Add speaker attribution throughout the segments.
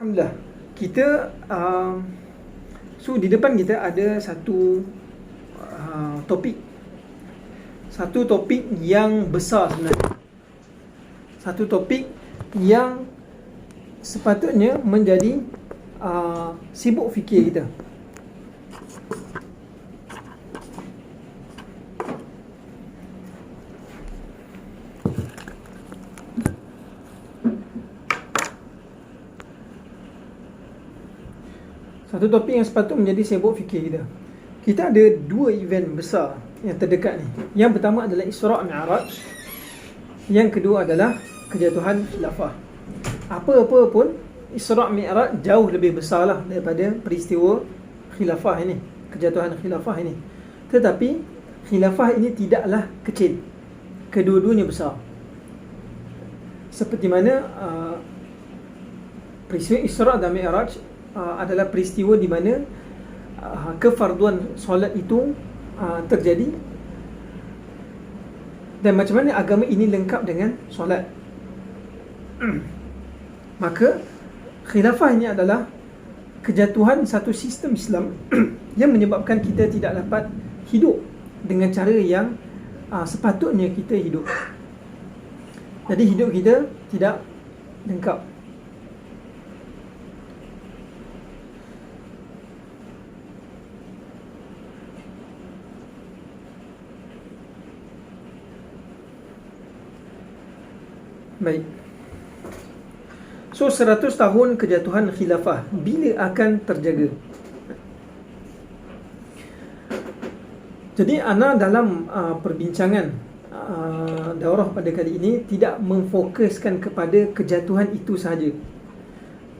Speaker 1: Alhamdulillah, kita so di depan kita ada topik satu topik yang besar sebenarnya, satu topik yang sepatutnya menjadi sibuk fikir kita. Satu topik yang sepatutnya menjadi sibuk fikir kita. Kita ada dua event besar yang terdekat ni. Yang pertama adalah Isra' Mi'raj. Yang kedua adalah kejatuhan khilafah. Apa-apa pun, Isra' Mi'raj jauh lebih besar lah daripada peristiwa khilafah ini, kejatuhan khilafah ini. Tetapi khilafah ini tidaklah kecil. Kedua-duanya besar. Seperti mana peristiwa Isra' dan Mi'raj adalah peristiwa di mana kefarduan solat itu terjadi, dan macam mana agama ini lengkap dengan solat. Maka khilafah ini adalah kejatuhan satu sistem Islam yang menyebabkan kita tidak dapat hidup dengan cara yang sepatutnya kita hidup. Jadi hidup kita tidak lengkap. Baik. So 100 tahun kejatuhan khilafah bila akan terjaga? Jadi ana dalam perbincangan daurah pada kali ini tidak memfokuskan kepada kejatuhan itu sahaja,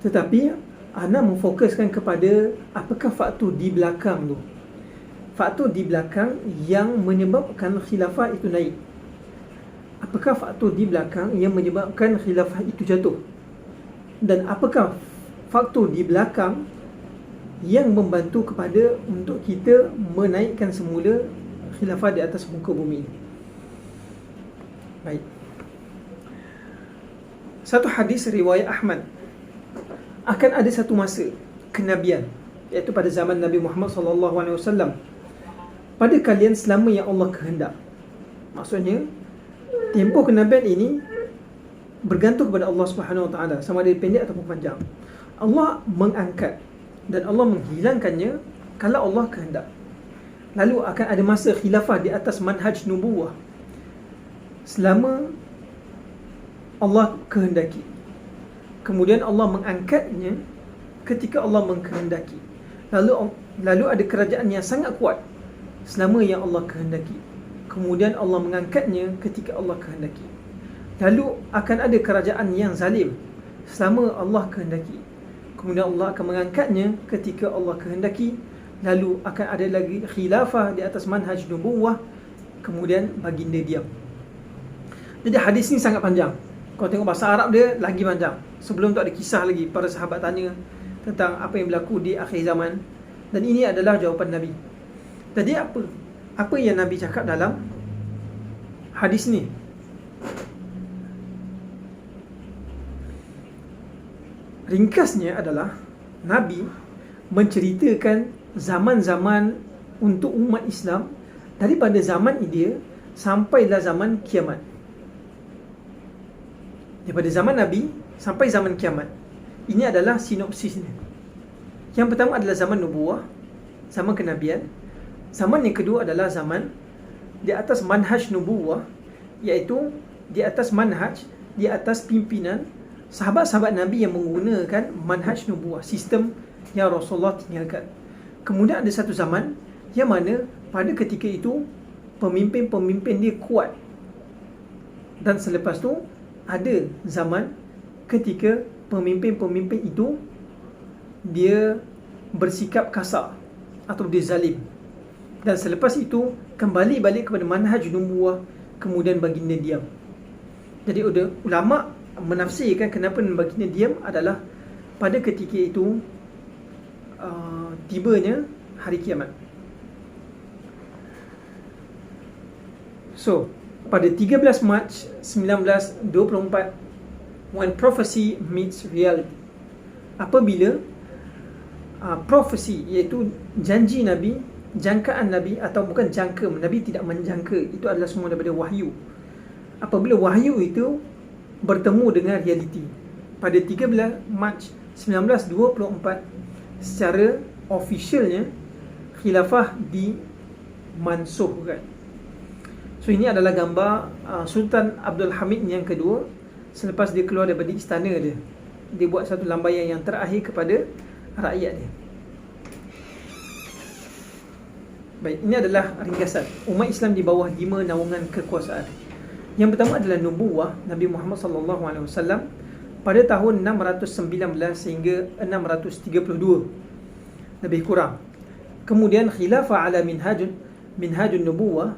Speaker 1: tetapi ana memfokuskan kepada apakah faktor di belakang tu, faktor di belakang yang menyebabkan khilafah itu naik. Apakah faktor di belakang yang menyebabkan khilafah itu jatuh? Dan apakah faktor di belakang yang membantu kepada untuk kita menaikkan semula khilafah di atas muka bumi ini? Baik. Satu hadis riwayat Ahmad, akan ada satu masa kenabian, iaitu pada zaman Nabi Muhammad SAW, pada kalian selama yang Allah kehendak. Maksudnya tempoh kenabian ini bergantung kepada Allah Subhanahu Wa Taala, sama ada pendek ataupun panjang. Allah mengangkat dan Allah menghilangkannya kalau Allah kehendak. Lalu akan ada masa khilafah di atas manhaj nubuwah selama Allah kehendaki. Kemudian Allah mengangkatnya ketika Allah mengkehendaki. Lalu ada kerajaan yang sangat kuat selama yang Allah kehendaki. Kemudian Allah mengangkatnya ketika Allah kehendaki. Lalu akan ada kerajaan yang zalim selama Allah kehendaki. Kemudian Allah akan mengangkatnya ketika Allah kehendaki. Lalu akan ada lagi khilafah di atas manhaj nubuwah. Kemudian baginda diam. Jadi hadis ni sangat panjang. Kalau tengok bahasa Arab dia lagi panjang. Sebelum tu ada kisah lagi, para sahabat tanya tentang apa yang berlaku di akhir zaman. Dan ini adalah jawapan Nabi. Jadi apa yang Nabi cakap dalam hadis ni? Ringkasnya adalah Nabi menceritakan zaman-zaman untuk umat Islam daripada zaman India sampailah zaman kiamat. Daripada zaman Nabi sampai zaman kiamat. Ini adalah sinopsisnya. Yang pertama adalah zaman nubuwah, zaman kenabian. Zaman yang kedua adalah zaman di atas manhaj nubuwah, iaitu di atas manhaj, di atas pimpinan sahabat-sahabat Nabi yang menggunakan manhaj nubuwah, sistem yang Rasulullah tinggalkan. Kemudian ada satu zaman yang mana pada ketika itu pemimpin-pemimpin dia kuat. Dan selepas tu ada zaman ketika pemimpin-pemimpin itu dia bersikap kasar atau dia zalim. Dan selepas itu kembali balik kepada manhaj nubuwah, kemudian baginda diam. Jadi ulama menafsirkan kenapa baginda diam adalah pada ketika itu tibanya hari kiamat. So, pada 13 Mac 1924, when prophecy meets reality, apabila profesi, iaitu janji Nabi, jangkaan Nabi, atau bukan jangka, Nabi tidak menjangka, itu adalah semua daripada wahyu. Apabila wahyu itu bertemu dengan realiti pada 13 Mac 1924, secara officialnya khilafah dimansuhkan. So ini adalah gambar Sultan Abdul Hamid yang kedua selepas dia keluar daripada istana dia. Dia buat satu lambaian yang terakhir kepada rakyat dia. Baik, ini adalah ringkasan umat Islam di bawah 5 naungan kekuasaan. Yang pertama adalah nubuwah Nabi Muhammad SAW pada tahun 619 sehingga 632, lebih kurang. Kemudian khilafah ala minhajun nubuwah,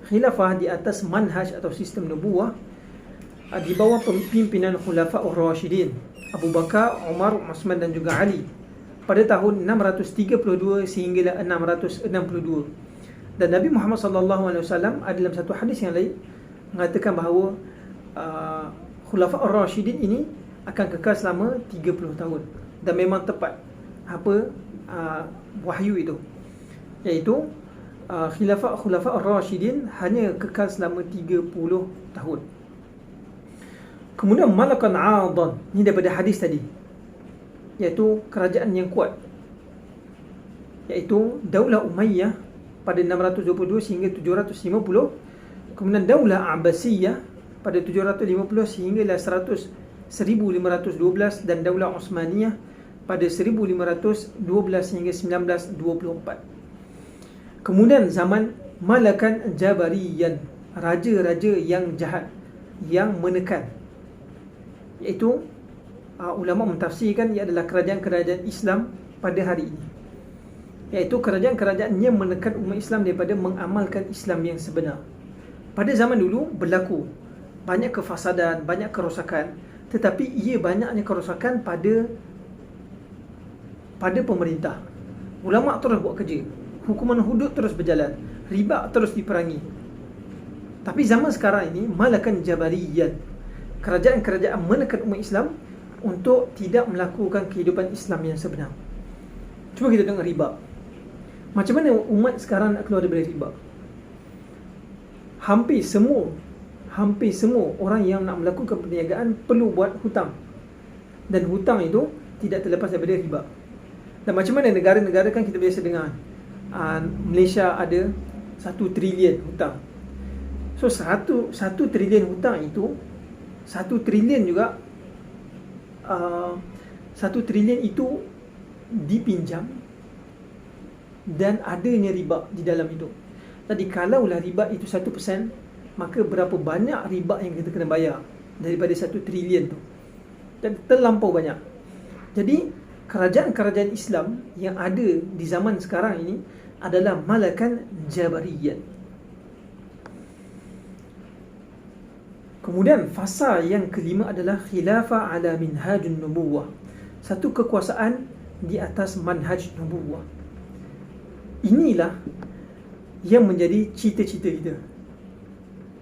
Speaker 1: khilafah di atas manhaj atau sistem nubuwah di bawah pimpinan Khulafa'ur Rasyidin Abu Bakar, Umar, Uthman dan juga Ali pada tahun 632 sehingga 662. Dan Nabi Muhammad SAW ada dalam satu hadis yang lain mengatakan bahawa Khulafa'ur Rasyidin ini akan kekal selama 30 tahun. Dan memang tepat apa wahyu itu, iaitu Khulafa'ur Rasyidin hanya kekal selama 30 tahun. Kemudian Malakan 'Adan, ini daripada hadis tadi, iaitu kerajaan yang kuat, iaitu Daulah Umayyah pada 622 sehingga 750. Kemudian Daulah Abbasiyah pada 750 sehingga 1512, dan Daulah Osmaniyah pada 1512 hingga 1924. Kemudian zaman Malakan Jabariyan, raja-raja yang jahat, yang menekan, iaitu ulama mentafsirkan ia adalah kerajaan-kerajaan Islam pada hari ini, iaitu kerajaan-kerajaan yang menekan umat Islam daripada mengamalkan Islam yang sebenar. Pada zaman dulu berlaku banyak kefasadan, banyak kerosakan, tetapi ia banyaknya kerosakan pada pemerintah. Ulama terus buat kerja, hukuman hudud terus berjalan, riba terus diperangi. Tapi zaman sekarang ini Malakan Jabariyat, kerajaan-kerajaan menekan umat Islam untuk tidak melakukan kehidupan Islam yang sebenar. Cuba kita tengok riba. Macam mana umat sekarang nak keluar daripada riba? Hampir semua orang yang nak melakukan perniagaan perlu buat hutang, dan hutang itu tidak terlepas daripada riba. Dan macam mana negara-negara, kan kita biasa dengar Malaysia ada 1 trilion hutang. So 1 trilion hutang itu 1 trilion juga 1 trilion itu dipinjam dan adanya riba di dalam itu. Jadi kalaulah riba itu 1%, maka berapa banyak riba yang kita kena bayar daripada 1 trilion tu? Dan terlampau banyak. Jadi kerajaan-kerajaan Islam yang ada di zaman sekarang ini adalah Malakan Jabariyat. Kemudian fasa yang kelima adalah khilafah ala minhajun nubuwah, satu kekuasaan di atas manhaj nubuwah. Inilah yang menjadi cita-cita kita.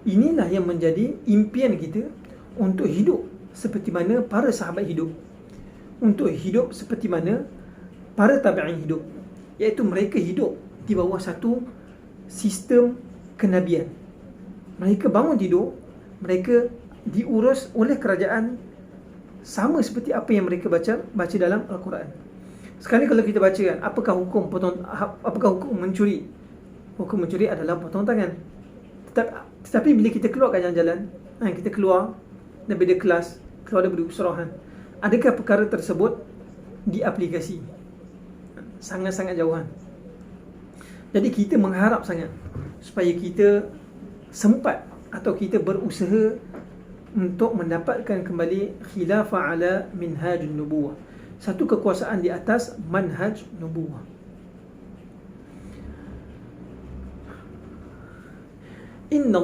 Speaker 1: Inilah yang menjadi impian kita untuk hidup seperti mana para sahabat hidup, untuk hidup seperti mana para tabi'in hidup, iaitu mereka hidup di bawah satu sistem kenabian. Mereka bangun tidur, mereka diurus oleh kerajaan sama seperti apa yang mereka baca dalam Al-Quran. Sekali kalau kita baca kan, apakah hukum mencuri? Hukum mencuri adalah potong tangan. Tetapi bila kita keluar kat jalan-jalan, kita keluar daripada kelas, keluar daripada usrahan, adakah perkara tersebut di aplikasi? Sangat-sangat jauhan. Jadi kita mengharap sangat supaya kita sempat atau kita berusaha untuk mendapatkan kembali khilafah ala minhajun nubuwah, satu kekuasaan di atas manhaj nubuwah. Inna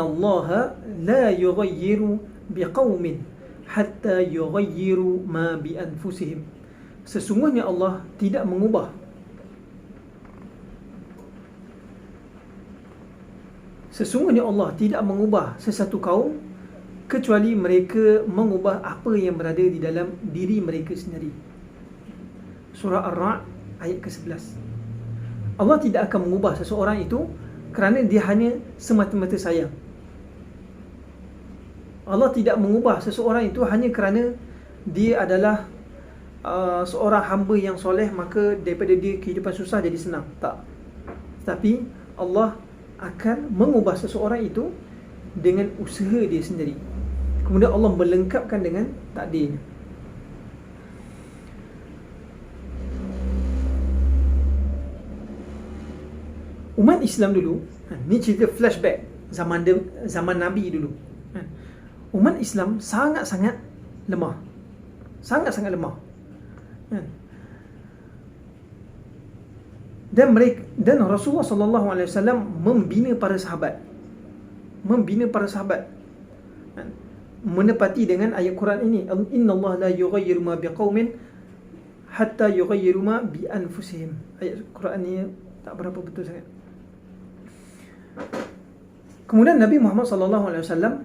Speaker 1: Allah la yughayyiru biqaumin hatta yughayyiru ma bi anfusihim. Sesungguhnya Allah tidak mengubah sesuatu kaum kecuali mereka mengubah apa yang berada di dalam diri mereka sendiri. Surah Ar-Ra'd ayat ke-11. Allah tidak akan mengubah seseorang itu kerana dia hanya semata-mata sayang. Allah tidak mengubah seseorang itu hanya kerana dia adalah seorang hamba yang soleh, maka daripada dia kehidupan susah jadi senang. Tak. Tapi Allah akan mengubah seseorang itu dengan usaha dia sendiri. Kemudian Allah melengkapkan dengan takdirnya. Umat Islam dulu, ni cerita flashback zaman Nabi dulu. Umat Islam sangat-sangat lemah. Sangat-sangat lemah. Dan Rasulullah sallallahu alaihi wasallam membina para sahabat. Menepati dengan ayat Quran ini, innallaha la yughayyiru ma biqaumin hatta yughayyiru ma bi anfusihim. Ayat Quran ni tak berapa betul sangat. Kemudian Nabi Muhammad sallallahu alaihi wasallam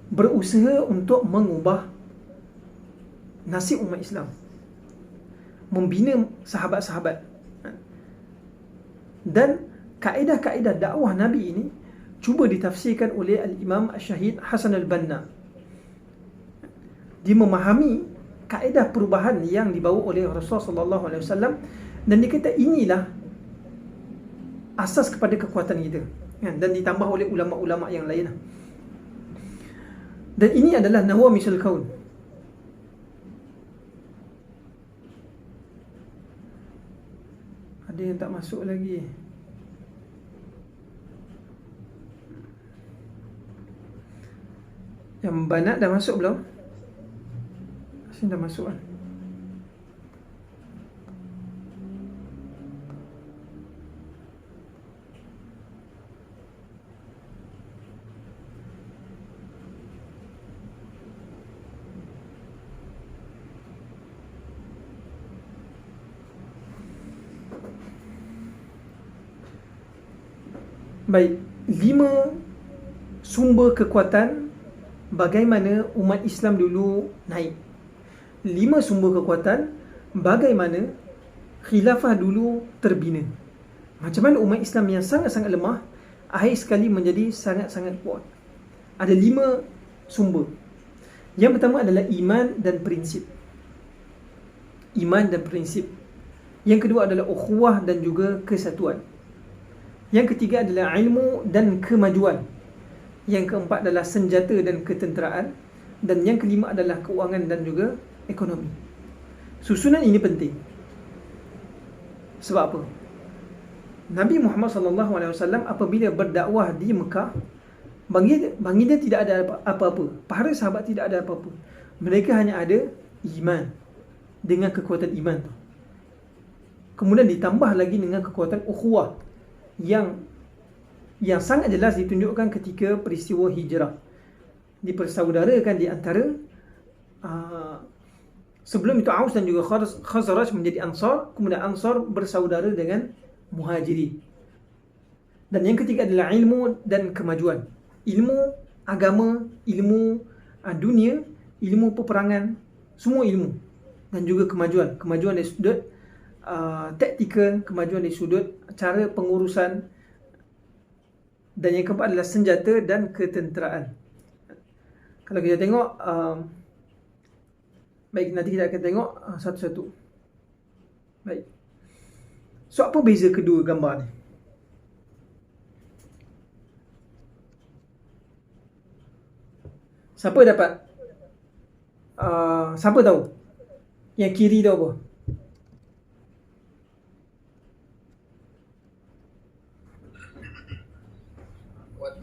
Speaker 1: berusaha untuk mengubah nasib umat Islam, membina sahabat-sahabat. Dan kaedah-kaedah dakwah Nabi ini cuba ditafsirkan oleh Al-Imam Syahid Hasan Al-Banna. Dia memahami kaedah perubahan yang dibawa oleh Rasulullah sallallahu alaihi wasallam, dan dia kata inilah asas kepada kekuatan kita, dan ditambah oleh ulama-ulama yang lain. Dan ini adalah nawamisul kaun. Ada yang tak masuk lagi. Yang banat dah masuk belum? Sini dah masuk kan? Baik, 5 sumber kekuatan bagaimana umat Islam dulu naik. 5 sumber kekuatan bagaimana khilafah dulu terbina. Macam mana umat Islam yang sangat-sangat lemah akhir sekali menjadi sangat-sangat kuat. Ada 5 sumber. Yang pertama adalah iman dan prinsip. Iman dan prinsip. Yang kedua adalah ukhuwah dan juga kesatuan. Yang ketiga adalah ilmu dan kemajuan. Yang keempat adalah senjata dan ketenteraan. Dan yang kelima adalah keuangan dan juga ekonomi. Susunan ini penting. Sebab apa? Nabi Muhammad SAW apabila berdakwah di Mekah, bagi dia tidak ada apa-apa. Para sahabat tidak ada apa-apa. Mereka hanya ada iman. Dengan kekuatan iman tu. Kemudian ditambah lagi dengan kekuatan ukhuwah yang sangat jelas ditunjukkan ketika peristiwa hijrah. Dipersaudarakan di antara sebelum itu Aus dan juga Khazraj menjadi Ansar, kemudian Ansar bersaudara dengan Muhajirin. Dan yang ketiga adalah ilmu dan kemajuan. Ilmu agama, ilmu dunia, ilmu peperangan, semua ilmu. Dan juga kemajuan dari sudut taktikal, kemajuan dari sudut cara pengurusan, dan yang keempat adalah senjata dan ketenteraan. Kalau kita tengok baik, nanti kita akan tengok satu-satu. Baik. So apa beza kedua gambar ni? Siapa dapat? Siapa tahu? Yang kiri tahu apa?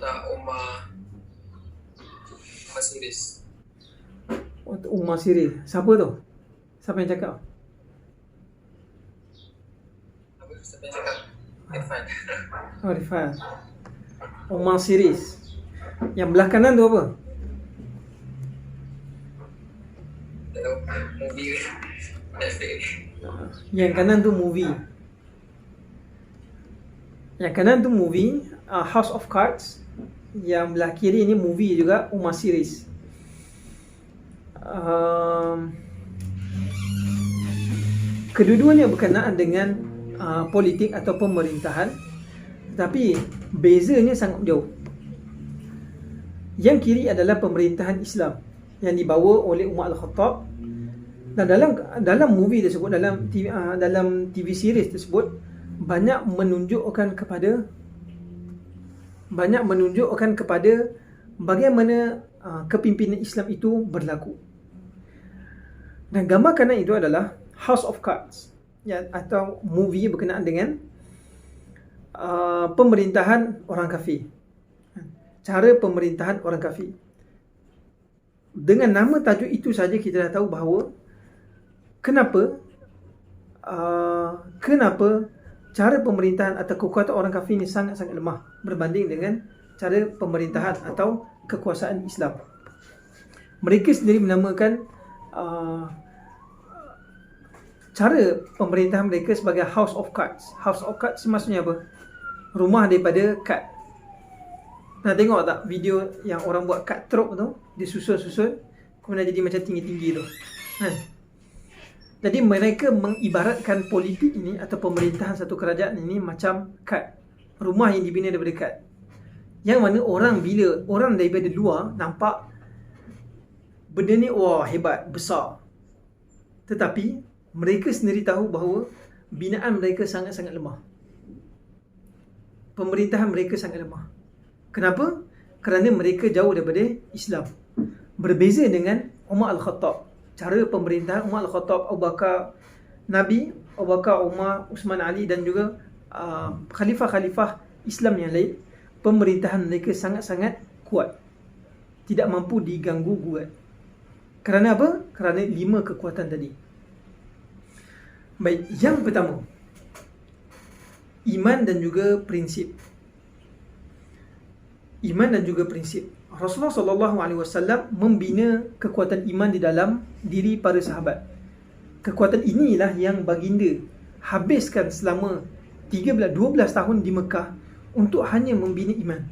Speaker 2: Umar Siris.
Speaker 1: Umar Siris. Siapa tu? Siapa yang cakap?
Speaker 2: Siapa yang cakap? Irfan.
Speaker 1: Oh, Irfan. Umar Siris. Yang belah kanan tu apa?
Speaker 2: Movie Netflix.
Speaker 1: Yang kanan tu movie. Yang kanan tu movie House of Cards. Yang belah kiri ni movie juga, Umar series. Kedua-duanya berkenaan dengan politik atau pemerintahan, tetapi bezanya sangat jauh. Yang kiri adalah pemerintahan Islam yang dibawa oleh Umar Al-Khattab, dan dalam movie tersebut, dalam TV series tersebut banyak menunjukkan kepada bagaimana kepimpinan Islam itu berlaku. Dan gambar kanan itu adalah House of Cards, atau movie berkenaan dengan pemerintahan orang kafir. Cara pemerintahan orang kafir. Dengan nama tajuk itu saja kita dah tahu bahawa kenapa cara pemerintahan atau kekuatan orang kafir ini sangat-sangat lemah berbanding dengan cara pemerintahan atau kekuasaan Islam. Mereka sendiri menamakan cara pemerintahan mereka sebagai House of Cards. House of Cards maksudnya apa? Rumah daripada kad. Nak tengok tak video yang orang buat kad trok tu? Dia susun-susun, kemudian jadi macam tinggi-tinggi tu. Jadi mereka mengibaratkan politik ini atau pemerintahan satu kerajaan ini macam kad. Rumah yang dibina daripada kad. Yang mana bila orang daripada luar nampak benda ni, wah hebat, besar. Tetapi mereka sendiri tahu bahawa binaan mereka sangat-sangat lemah. Pemerintahan mereka sangat lemah. Kenapa? Kerana mereka jauh daripada Islam. Berbeza dengan Umar Al-Khattab. Cara pemerintahan Umar Al-Khattab, Abu Bakar, Nabi, Abu Bakar, Umar, Uthman, Ali dan juga khalifah-khalifah Islam yang lain, pemerintahan mereka sangat-sangat kuat. Tidak mampu diganggu gugat. Kerana apa? Kerana 5 kekuatan tadi. Baik, yang pertama, iman dan juga prinsip. Iman dan juga prinsip. Rasulullah SAW membina kekuatan iman di dalam diri para sahabat. Kekuatan inilah yang baginda habiskan selama 12 tahun di Mekah untuk hanya membina iman.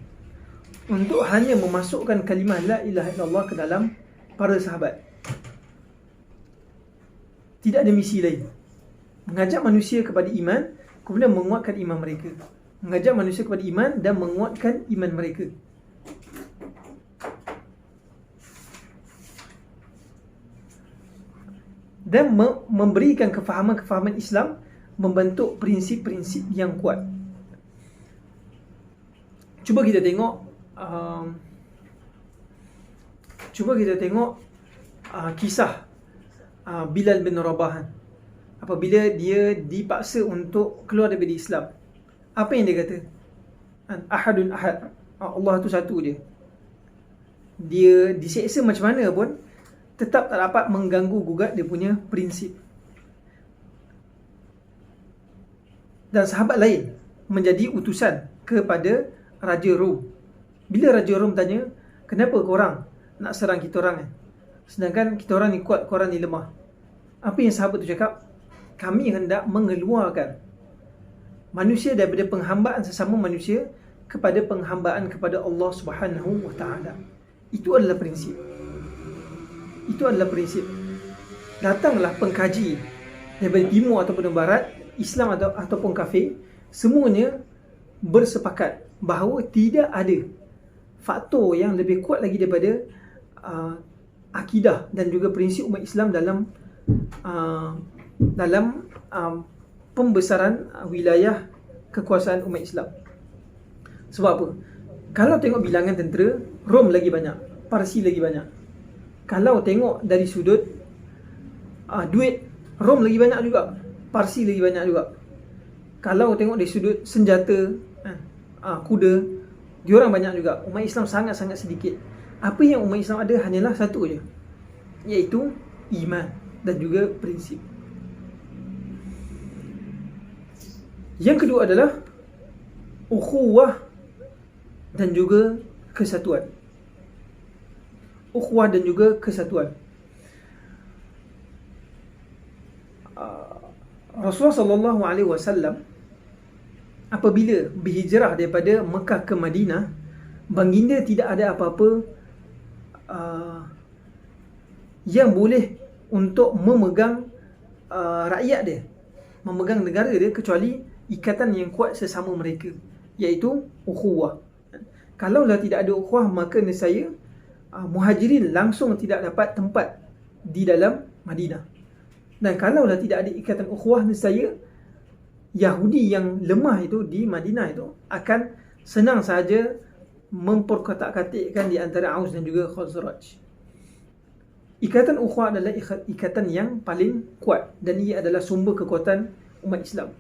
Speaker 1: Untuk hanya memasukkan kalimah la ilaha illallah ke dalam para sahabat. Tidak ada misi lain. Mengajak manusia kepada iman, kemudian menguatkan iman mereka. Mengajak manusia kepada iman dan menguatkan iman mereka. Dan memberikan kefahaman-kefahaman Islam, membentuk prinsip-prinsip yang kuat. Cuba kita tengok kisah Bilal bin Rabah apabila dia dipaksa untuk keluar daripada Islam. Apa yang dia kata? Ahadun ahad. Allah tu satu je. Dia diseksa macam mana pun tetap tak dapat mengganggu gugat dia punya prinsip. Dan sahabat lain menjadi utusan kepada Raja Rom. Bila Raja Rom tanya, kenapa korang nak serang kita orang sedangkan kita orang ni kuat, korang ni lemah? Apa yang sahabat tu cakap? Kami hendak mengeluarkan manusia daripada penghambaan sesama manusia kepada penghambaan kepada Allah Subhanahu wa taala. Itu adalah prinsip. Itu adalah prinsip. Datanglah pengkaji daripada timur ataupun barat, Islam ataupun kafir, semuanya bersepakat bahawa tidak ada faktor yang lebih kuat lagi daripada akidah dan juga prinsip umat Islam dalam pembesaran wilayah kekuasaan umat Islam. Sebab apa? Kalau tengok bilangan tentera, Rom lagi banyak, Parsi lagi banyak. Kalau tengok dari sudut duit, Rom lagi banyak juga, Parsi lagi banyak juga. Kalau tengok dari sudut senjata, kuda, diorang banyak juga. Umat Islam sangat-sangat sedikit. Apa yang umat Islam ada hanyalah satu je, iaitu iman dan juga prinsip. Yang kedua adalah ukhuwah dan juga kesatuan. Ukhuwah dan juga kesatuan. Rasulullah SAW apabila berhijrah daripada Mekah ke Madinah, baginda tidak ada apa-apa yang boleh untuk memegang rakyat dia, memegang negara dia, kecuali ikatan yang kuat sesama mereka, iaitu ukhuwah. Kalaulah tidak ada ukhuwah, maka nescaya Muhajirin langsung tidak dapat tempat di dalam Madinah. Dan kalaulah tidak ada ikatan ukhuwah, nescaya Yahudi yang lemah itu di Madinah itu akan senang sahaja memperkotak-katikkan di antara Aus dan juga Khazraj. Ikatan ukhuwah adalah ikatan yang paling kuat, dan ia adalah sumber kekuatan umat Islam.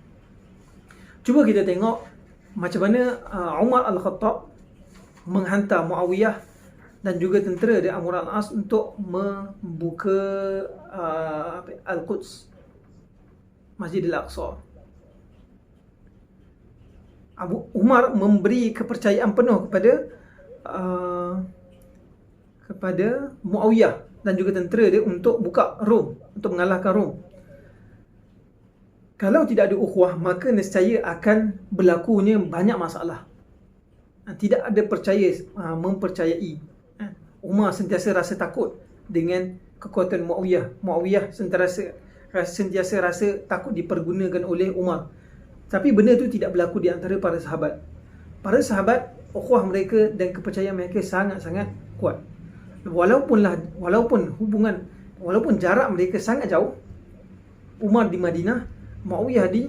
Speaker 1: Cuba kita tengok macam mana Umar Al-Khattab menghantar Muawiyah dan juga tentera dari Amr al-As untuk membuka Al-Quds, Masjid Al-Aqsa. Abu Umar memberi kepercayaan penuh kepada Muawiyah dan juga tentera dia untuk buka Rom, untuk mengalahkan Rom. Kalau tidak ada ukhuwah, maka nescaya akan berlakunya banyak masalah. Tidak ada mempercayai. Umar sentiasa rasa takut dengan kekuatan Muawiyah. Muawiyah sentiasa rasa takut dipergunakan oleh Umar. Tapi benda itu tidak berlaku di antara para sahabat. Para sahabat, ukhuwah mereka dan kepercayaan mereka sangat-sangat kuat. Walaupun jarak mereka sangat jauh, Umar di Madinah, Muawiyah di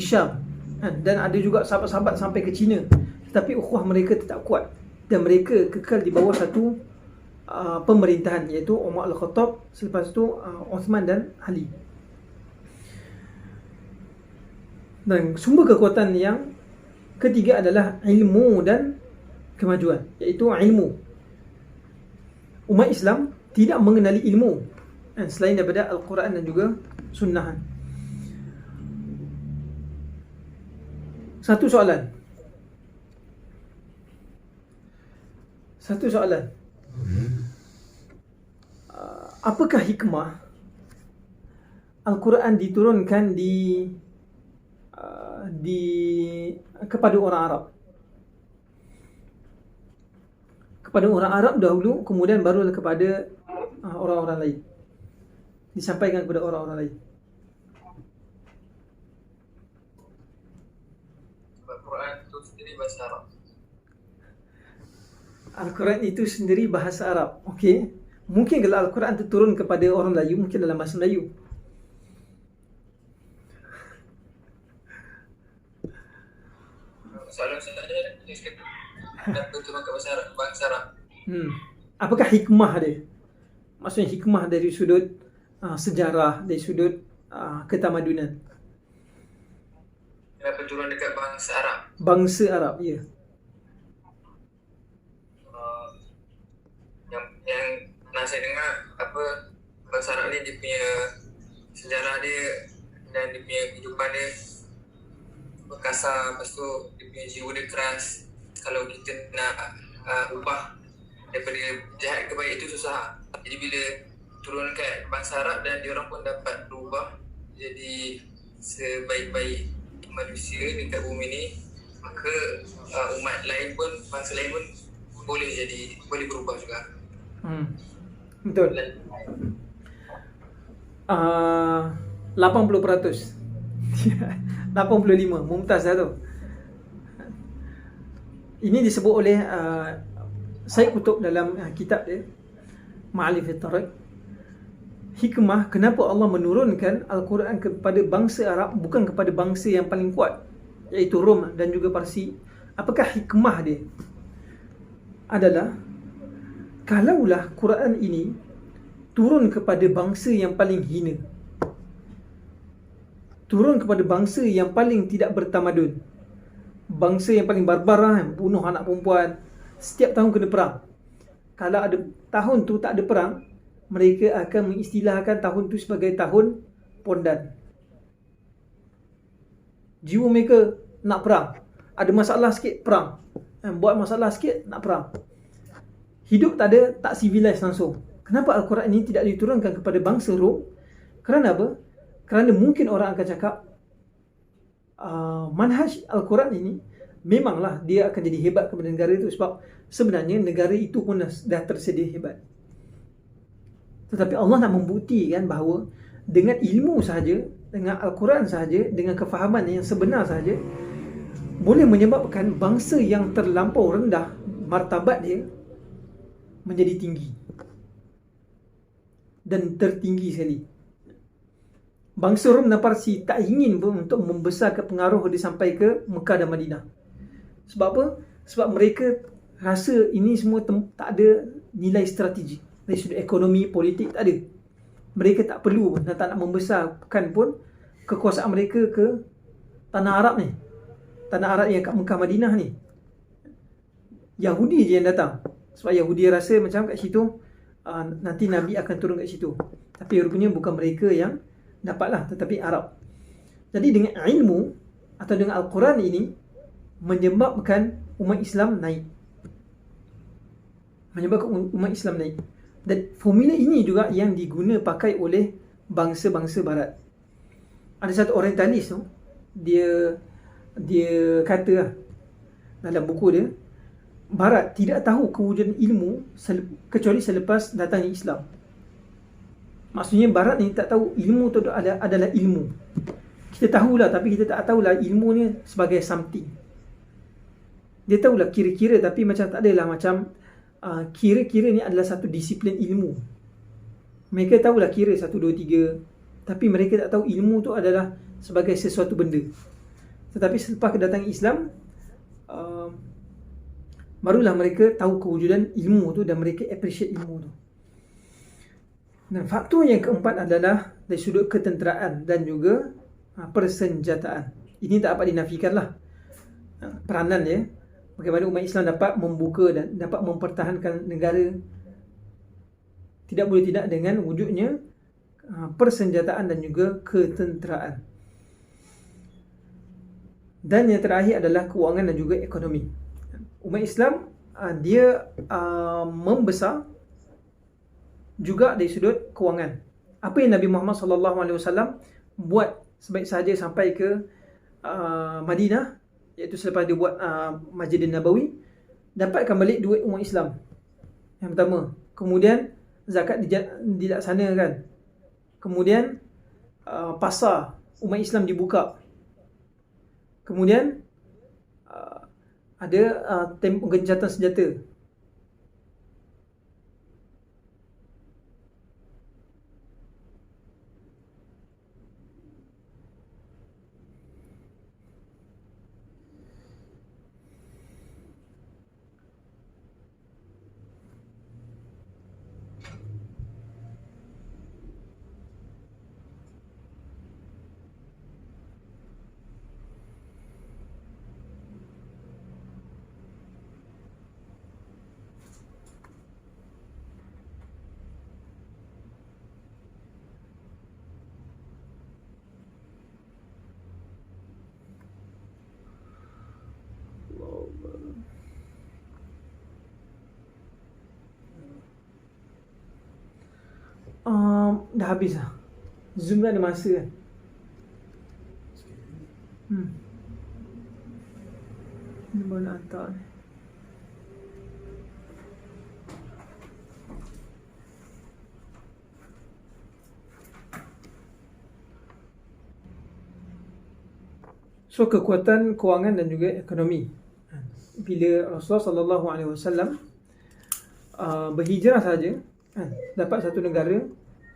Speaker 1: Syam, dan ada juga sahabat-sahabat sampai ke China, tetapi ukhuwah mereka tetap kuat dan mereka kekal di bawah satu pemerintahan, iaitu Umar Al-Khattab, selepas itu Uthman dan Ali. Dan sumber kekuatan yang ketiga adalah ilmu dan kemajuan, iaitu ilmu. Umat Islam tidak mengenali ilmu selain daripada Al-Quran dan juga Sunnah. Satu soalan. Apakah hikmah Al-Quran diturunkan kepada orang Arab? Kepada orang Arab dahulu, kemudian barulah kepada orang-orang lain. Disampaikan kepada orang-orang lain.
Speaker 2: Al-Quran itu sendiri bahasa Arab.
Speaker 1: Al-Quran itu sendiri bahasa Arab. Okey. Mungkin kalau Al-Quran itu turun kepada orang Melayu, mungkin dalam bahasa Melayu.
Speaker 2: Soalan saya kenapa turun ke bahasa Arab?
Speaker 1: Apakah hikmah dia? Maksudnya hikmah dari sudut sejarah, dari sudut ketamadunan.
Speaker 2: Kenapa turun dekat bangsa Arab?
Speaker 1: Bangsa Arab, ya.
Speaker 2: Yang pernah saya dengar, bangsa Arab ni dia punya sejarah dia dan dia punya kehidupan dia kasar, lepas tu dia punya jiwa dia keras. Kalau kita nak ubah daripada jahat ke baik itu susah. Jadi bila turun kat bangsa Arab dan diorang pun dapat berubah jadi sebaik-baik manusia dekat bumi ni, maka umat lain pun, bangsa lain pun boleh berubah juga.
Speaker 1: Betul. 80%. 85, mumtaz lah tu. Ini disebut oleh Syed Qutb dalam kitab dia Ma'arif at-Tariq. Hikmah kenapa Allah menurunkan Al-Quran kepada bangsa Arab, bukan kepada bangsa yang paling kuat, iaitu Rom dan juga Parsi. Apakah hikmah dia? Adalah kalaulah Quran ini turun kepada bangsa yang paling hina, turun kepada bangsa yang paling tidak bertamadun, bangsa yang paling barbar, bunuh anak perempuan, setiap tahun kena perang. Kalau ada tahun tu tak ada perang, mereka akan mengistilahkan tahun tu sebagai tahun pondan. Jiwa mereka nak perang, ada masalah sikit perang, buat masalah sikit nak perang. Hidup tak civilized langsung. Kenapa Al-Quran ini tidak diturunkan kepada bangsa Rom? Kerana apa? Kerana mungkin orang akan cakap manhaj Al-Quran ini memanglah dia akan jadi hebat kepada negara itu, sebab sebenarnya negara itu pun dah tersedia hebat. Tetapi Allah nak membuktikan bahawa dengan ilmu sahaja, dengan Al-Quran sahaja, dengan kefahaman yang sebenar sahaja, boleh menyebabkan bangsa yang terlampau rendah martabat dia menjadi tinggi dan tertinggi sekali. Bangsa Rom dan Parsi tak ingin pun untuk membesarkan pengaruh dia sampai ke Mekah dan Madinah. Sebab apa? Sebab mereka rasa ini semua tak ada nilai strategik. Dari sudut ekonomi, politik, tak ada. Mereka tak perlu dan tak nak membesarkan pun kekuasaan mereka ke tanah Arab ni. Tanah Arab yang kat Mekah, Madinah ni. Yahudi je yang datang. Sebab Yahudi rasa macam kat situ nanti Nabi akan turun kat situ. Tapi rupanya bukan mereka yang dapatlah, tetapi Arab. Jadi dengan ilmu atau dengan Al-Quran ini menyebabkan umat Islam naik. Menyebabkan umat Islam naik. Dan formula ini juga yang pakai oleh bangsa-bangsa barat. Ada satu orientalis tu, dia kata lah, dalam buku dia, barat tidak tahu kewujudan ilmu kecuali selepas datangnya Islam. Maksudnya barat ni tak tahu ilmu tu adalah ilmu. Kita tahulah, tapi kita tak tahulah ilmu ni sebagai something. Dia tahulah kira-kira, tapi macam tak adalah macam kira-kira ni adalah satu disiplin ilmu. Mereka tahulah kira 1, 2, 3, tapi mereka tak tahu ilmu tu adalah sebagai sesuatu benda. Tetapi selepas kedatangan Islam, barulah mereka tahu kewujudan ilmu tu dan mereka appreciate ilmu tu. Dan faktor yang keempat adalah dari sudut ketenteraan dan juga persenjataan. Ini tak dapat dinafikan lah peranan dia. Bagaimana umat Islam dapat membuka dan dapat mempertahankan negara, tidak boleh tidak dengan wujudnya persenjataan dan juga ketenteraan. Dan yang terakhir adalah kewangan dan juga ekonomi. Umat Islam dia membesar juga dari sudut kewangan. Apa yang Nabi Muhammad SAW buat sebaik sahaja sampai ke Madinah, iaitu selepas dia buat Masjid Nabawi, dapatkan balik duit umat Islam. Yang pertama. Kemudian zakat dilaksanakan. Kemudian pasar umat Islam dibuka. Kemudian ada gencatan senjata. Dah habis lah. Zoom dah ada masa kan. Ni baru nak hantar ni. So kekuatan kewangan dan juga ekonomi. Bila Rasulullah SAW berhijrah saja, dapat satu negara,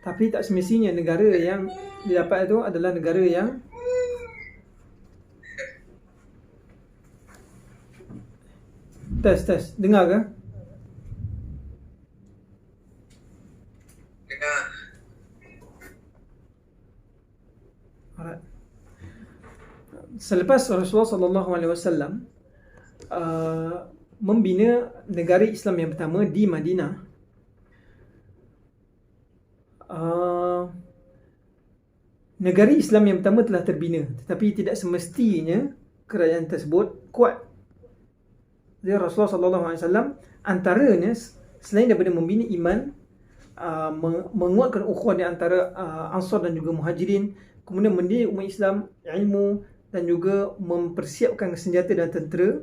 Speaker 1: tapi tak semestinya negara yang didapat itu adalah negara yang Tes, dengar ke?
Speaker 2: Dengar.
Speaker 1: Alright. Selepas Rasulullah SAW membina negara Islam yang pertama di Madinah, negara Islam yang pertama telah terbina, tetapi tidak semestinya kerajaan tersebut kuat. Jadi Rasulullah SAW antaranya, selain daripada membina iman, menguatkan ukhuwah di antara Ansar dan juga Muhajirin, kemudian mendidik umat Islam ilmu dan juga mempersiapkan senjata dan tentera.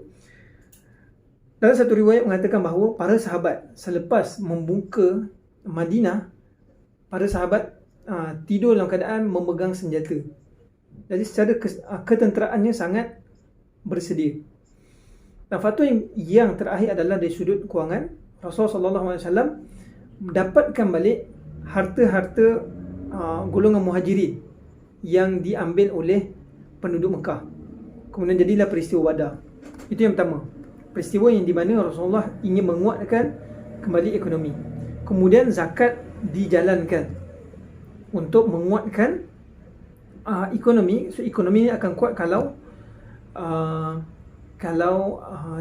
Speaker 1: Dalam satu riwayat mengatakan bahawa para sahabat selepas membuka Madinah, para sahabat tidur dalam keadaan memegang senjata. Jadi secara ketenteraannya sangat bersedia. Dan faktor yang terakhir adalah dari sudut kewangan, Rasulullah SAW mendapatkan balik harta-harta golongan muhajirin yang diambil oleh penduduk Mekah. Kemudian jadilah peristiwa Badar. Itu yang pertama. Peristiwa yang di mana Rasulullah ingin menguatkan kembali ekonomi. Kemudian zakat dijalankan untuk menguatkan ekonomi. So ekonomi akan kuat kalau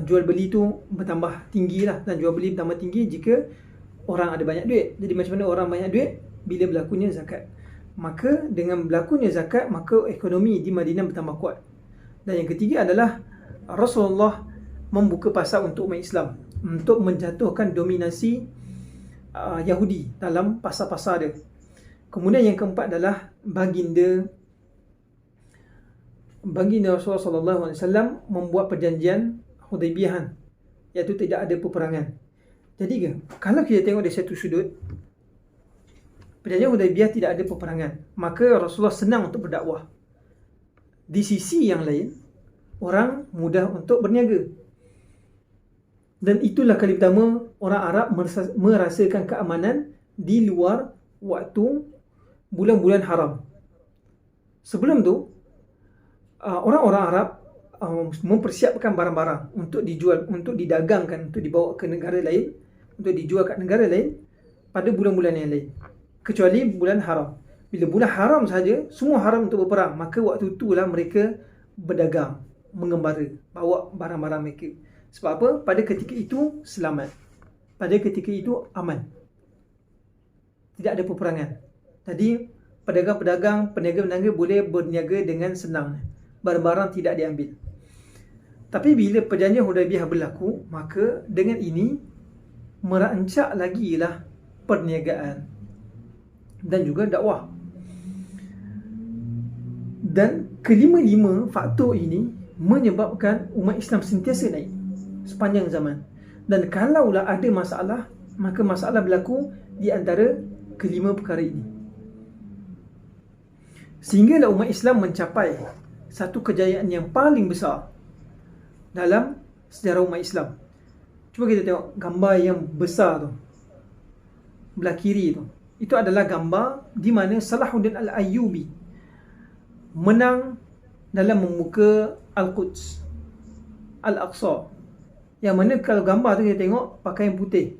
Speaker 1: jual beli tu bertambah tinggi lah, dan jual beli bertambah tinggi jika orang ada banyak duit. Jadi macam mana orang banyak duit? Bila berlakunya zakat. Maka dengan berlakunya zakat, maka ekonomi di Madinah bertambah kuat. Dan yang ketiga adalah Rasulullah membuka pasar untuk umat Islam, untuk menjatuhkan dominasi Yahudi dalam pasar-pasar dia. Kemudian yang keempat adalah baginda Rasulullah SAW membuat perjanjian Hudaybiyahan, iaitu tidak ada peperangan. Jadi kalau kita tengok dari satu sudut, perjanjian Hudaybiyah tidak ada peperangan, maka Rasulullah senang untuk berdakwah. Di sisi yang lain, orang mudah untuk berniaga. Dan itulah kali pertama orang Arab merasakan keamanan di luar waktu bulan-bulan haram. Sebelum tu, orang-orang Arab mempersiapkan barang-barang untuk dijual, untuk didagangkan, untuk dibawa ke negara lain, untuk dijual kat negara lain pada bulan-bulan yang lain, kecuali bulan haram. Bila bulan haram saja, semua haram untuk berperang, maka waktu itulah mereka berdagang, mengembara, bawa barang-barang mereka. Sebab apa? Pada ketika itu selamat, pada ketika itu aman, tidak ada peperangan. Jadi pedagang-pedagang, peniaga-peniaga boleh berniaga dengan senang, barang-barang tidak diambil. Tapi bila perjanjian Hudaybiyah berlaku, maka dengan ini merancak lagi lah perniagaan dan juga dakwah. Dan kelima-lima faktor ini menyebabkan umat Islam sentiasa naik sepanjang zaman. Dan kalaulah ada masalah, maka masalah berlaku di antara kelima perkara ini. Sehinggalah umat Islam mencapai satu kejayaan yang paling besar dalam sejarah umat Islam. Cuba kita tengok gambar yang besar tu, belah kiri tu. Itu adalah gambar di mana Salahuddin Al-Ayyubi menang dalam membuka Al-Quds, Al-Aqsa. Yang mana kalau gambar tu kita tengok pakaian putih,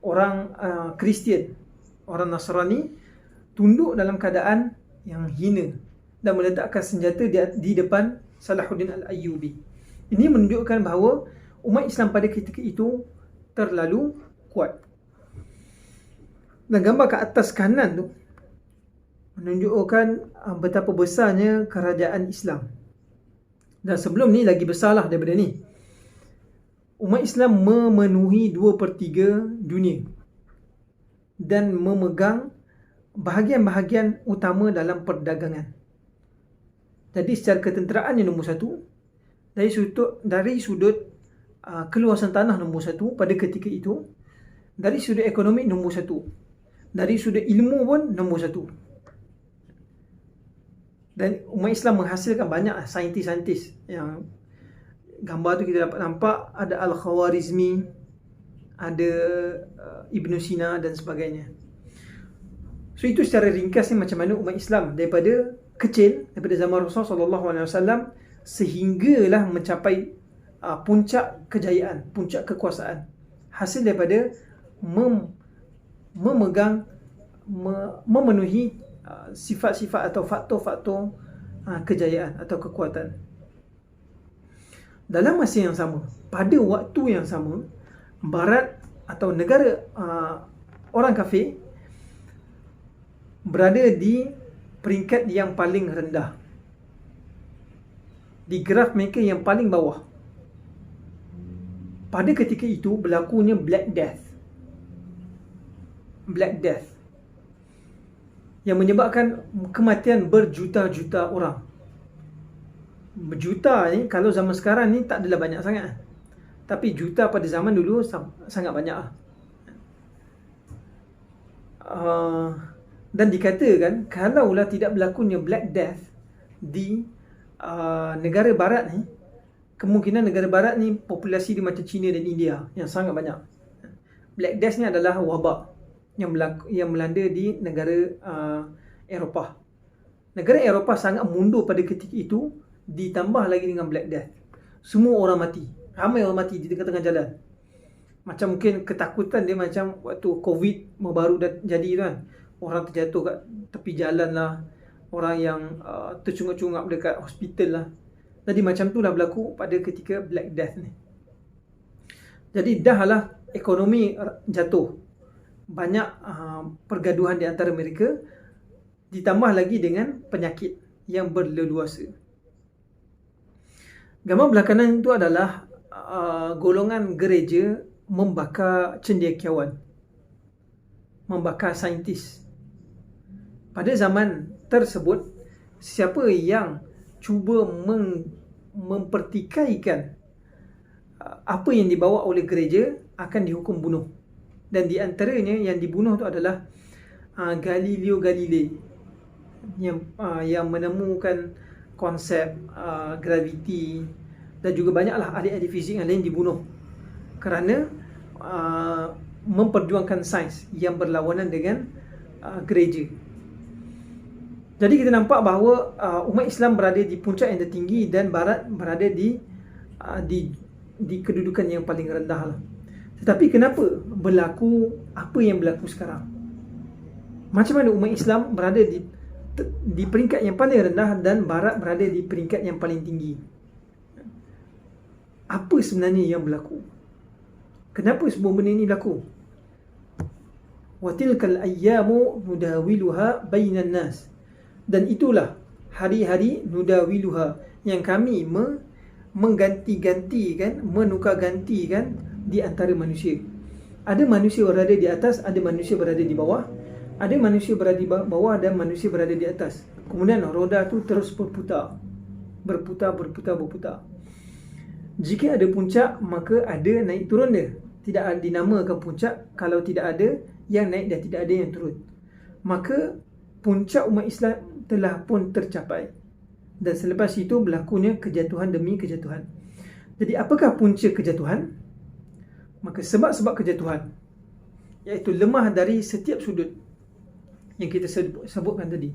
Speaker 1: orang Kristian, orang Nasrani tunduk dalam keadaan yang hina dan meletakkan senjata di depan Salahuddin Al-Ayyubi. Ini menunjukkan bahawa umat Islam pada ketika itu terlalu kuat. Dan gambar kat atas kanan tu menunjukkan betapa besarnya kerajaan Islam. Dan sebelum ni lagi besarlah daripada ni. Umat Islam memenuhi 2/3 dunia dan memegang bahagian-bahagian utama dalam perdagangan. Jadi secara ketenteraan yang nombor satu, dari sudut keluasan tanah nombor satu pada ketika itu, dari sudut ekonomi nombor satu, dari sudut ilmu pun nombor satu. Dan umat Islam menghasilkan banyak saintis-saintis. Yang gambar tu kita dapat nampak ada Al-Khawarizmi, ada Ibn Sina dan sebagainya. So itu secara ringkasnya macam mana umat Islam daripada kecil, daripada zaman Rasulullah SAW sehinggalah mencapai puncak kejayaan, puncak kekuasaan, hasil daripada memenuhi sifat-sifat atau faktor-faktor kejayaan atau kekuatan. Dalam masa yang sama, pada waktu yang sama, Barat atau negara orang kafir berada di peringkat yang paling rendah, di graf mereka yang paling bawah. Pada ketika itu berlakunya Black Death yang menyebabkan kematian berjuta-juta orang. Berjuta ni, kalau zaman sekarang ni tak adalah banyak sangat. Tapi juta pada zaman dulu sangat banyak lah. Dan dikatakan kalaulah tidak berlakunya Black Death di negara barat ni, kemungkinan negara barat ni populasi dia macam China dan India yang sangat banyak. Black Death ni adalah wabak yang melanda di negara Eropah. Negara Eropah sangat mundur pada ketika itu, ditambah lagi dengan Black Death. Semua orang mati. Ramai orang mati di tengah-tengah jalan. Macam mungkin ketakutan dia macam waktu COVID baru dah jadi tu kan. Orang terjatuh kat tepi jalan lah. Orang yang tercungap-cungap dekat hospital lah. Jadi macam tu lah berlaku pada ketika Black Death ni. Jadi dah lah ekonomi jatuh. Banyak pergaduhan di antara mereka. Ditambah lagi dengan penyakit yang berleluasa. Gambar belakangan itu adalah golongan gereja membakar cendekiawan, membakar saintis. Pada zaman tersebut, siapa yang cuba mempertikaikan apa yang dibawa oleh gereja akan dihukum bunuh. Dan di antaranya yang dibunuh itu adalah Galileo Galilei yang menemukan konsep graviti, dan juga banyaklah ahli-ahli fizik yang lain dibunuh kerana memperjuangkan sains yang berlawanan dengan gereja. Jadi kita nampak bahawa umat Islam berada di puncak yang tertinggi dan barat berada di kedudukan yang paling rendah lah. Tetapi kenapa berlaku apa yang berlaku sekarang? Macam mana umat Islam berada di peringkat yang paling rendah dan barat berada di peringkat yang paling tinggi? Apa sebenarnya yang berlaku? Kenapa semua benda ini berlaku? Wa tilkal ayyamu nudawiluha bainan nas. Dan itulah hari-hari nudawiluha yang kami mengganti-gantikan, menukar-gantikan di antara manusia. Ada manusia berada di atas, ada manusia berada di bawah. Ada manusia berada di bawah dan manusia berada di atas. Kemudian roda tu terus berputar. Berputar. Jika ada puncak, maka ada naik turun dia. Tidak dinamakan puncak kalau tidak ada yang naik dan tidak ada yang turun. Maka puncak umat Islam telah pun tercapai. Dan selepas itu berlakunya kejatuhan demi kejatuhan. Jadi apakah punca kejatuhan? Maka sebab-sebab kejatuhan, iaitu lemah dari setiap sudut yang kita sebutkan tadi,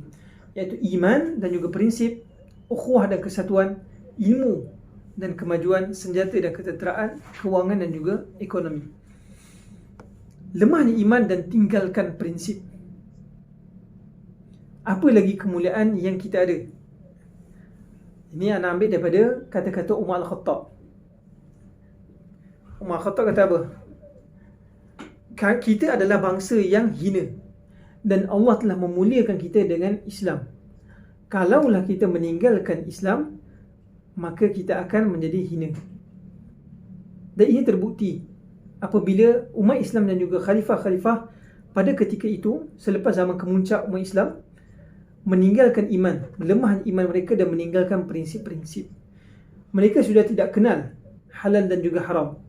Speaker 1: iaitu iman dan juga prinsip, ukhuwah dan kesatuan, ilmu dan kemajuan, senjata dan ketenteraan, kewangan dan juga ekonomi. Lemahnya iman dan tinggalkan prinsip. Apa lagi kemuliaan yang kita ada? Ini anak ambil daripada kata-kata Umar Al-Khattab. Umar Al-Khattab kata apa? Kita adalah bangsa yang hina dan Allah telah memuliakan kita dengan Islam. Kalaulah kita meninggalkan Islam, maka kita akan menjadi hina. Dan ini terbukti apabila umat Islam dan juga khalifah-khalifah pada ketika itu, selepas zaman kemuncak umat Islam, meninggalkan iman, melemah iman mereka dan meninggalkan prinsip-prinsip. Mereka sudah tidak kenal halal dan juga haram,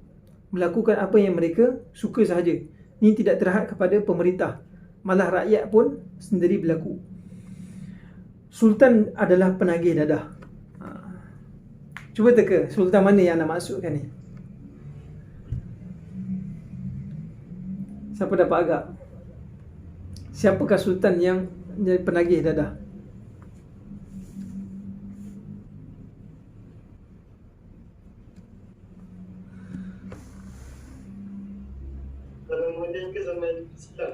Speaker 1: melakukan apa yang mereka suka sahaja. Ini tidak terhad kepada pemerintah, malah rakyat pun sendiri berlaku. Sultan adalah penagih dadah. Cuba teka, sultan mana yang nak maksudkan ni? Siapa dapat agak? Siapakah sultan yang jadi penagih dadah?
Speaker 3: Zaman moden ke zaman silam?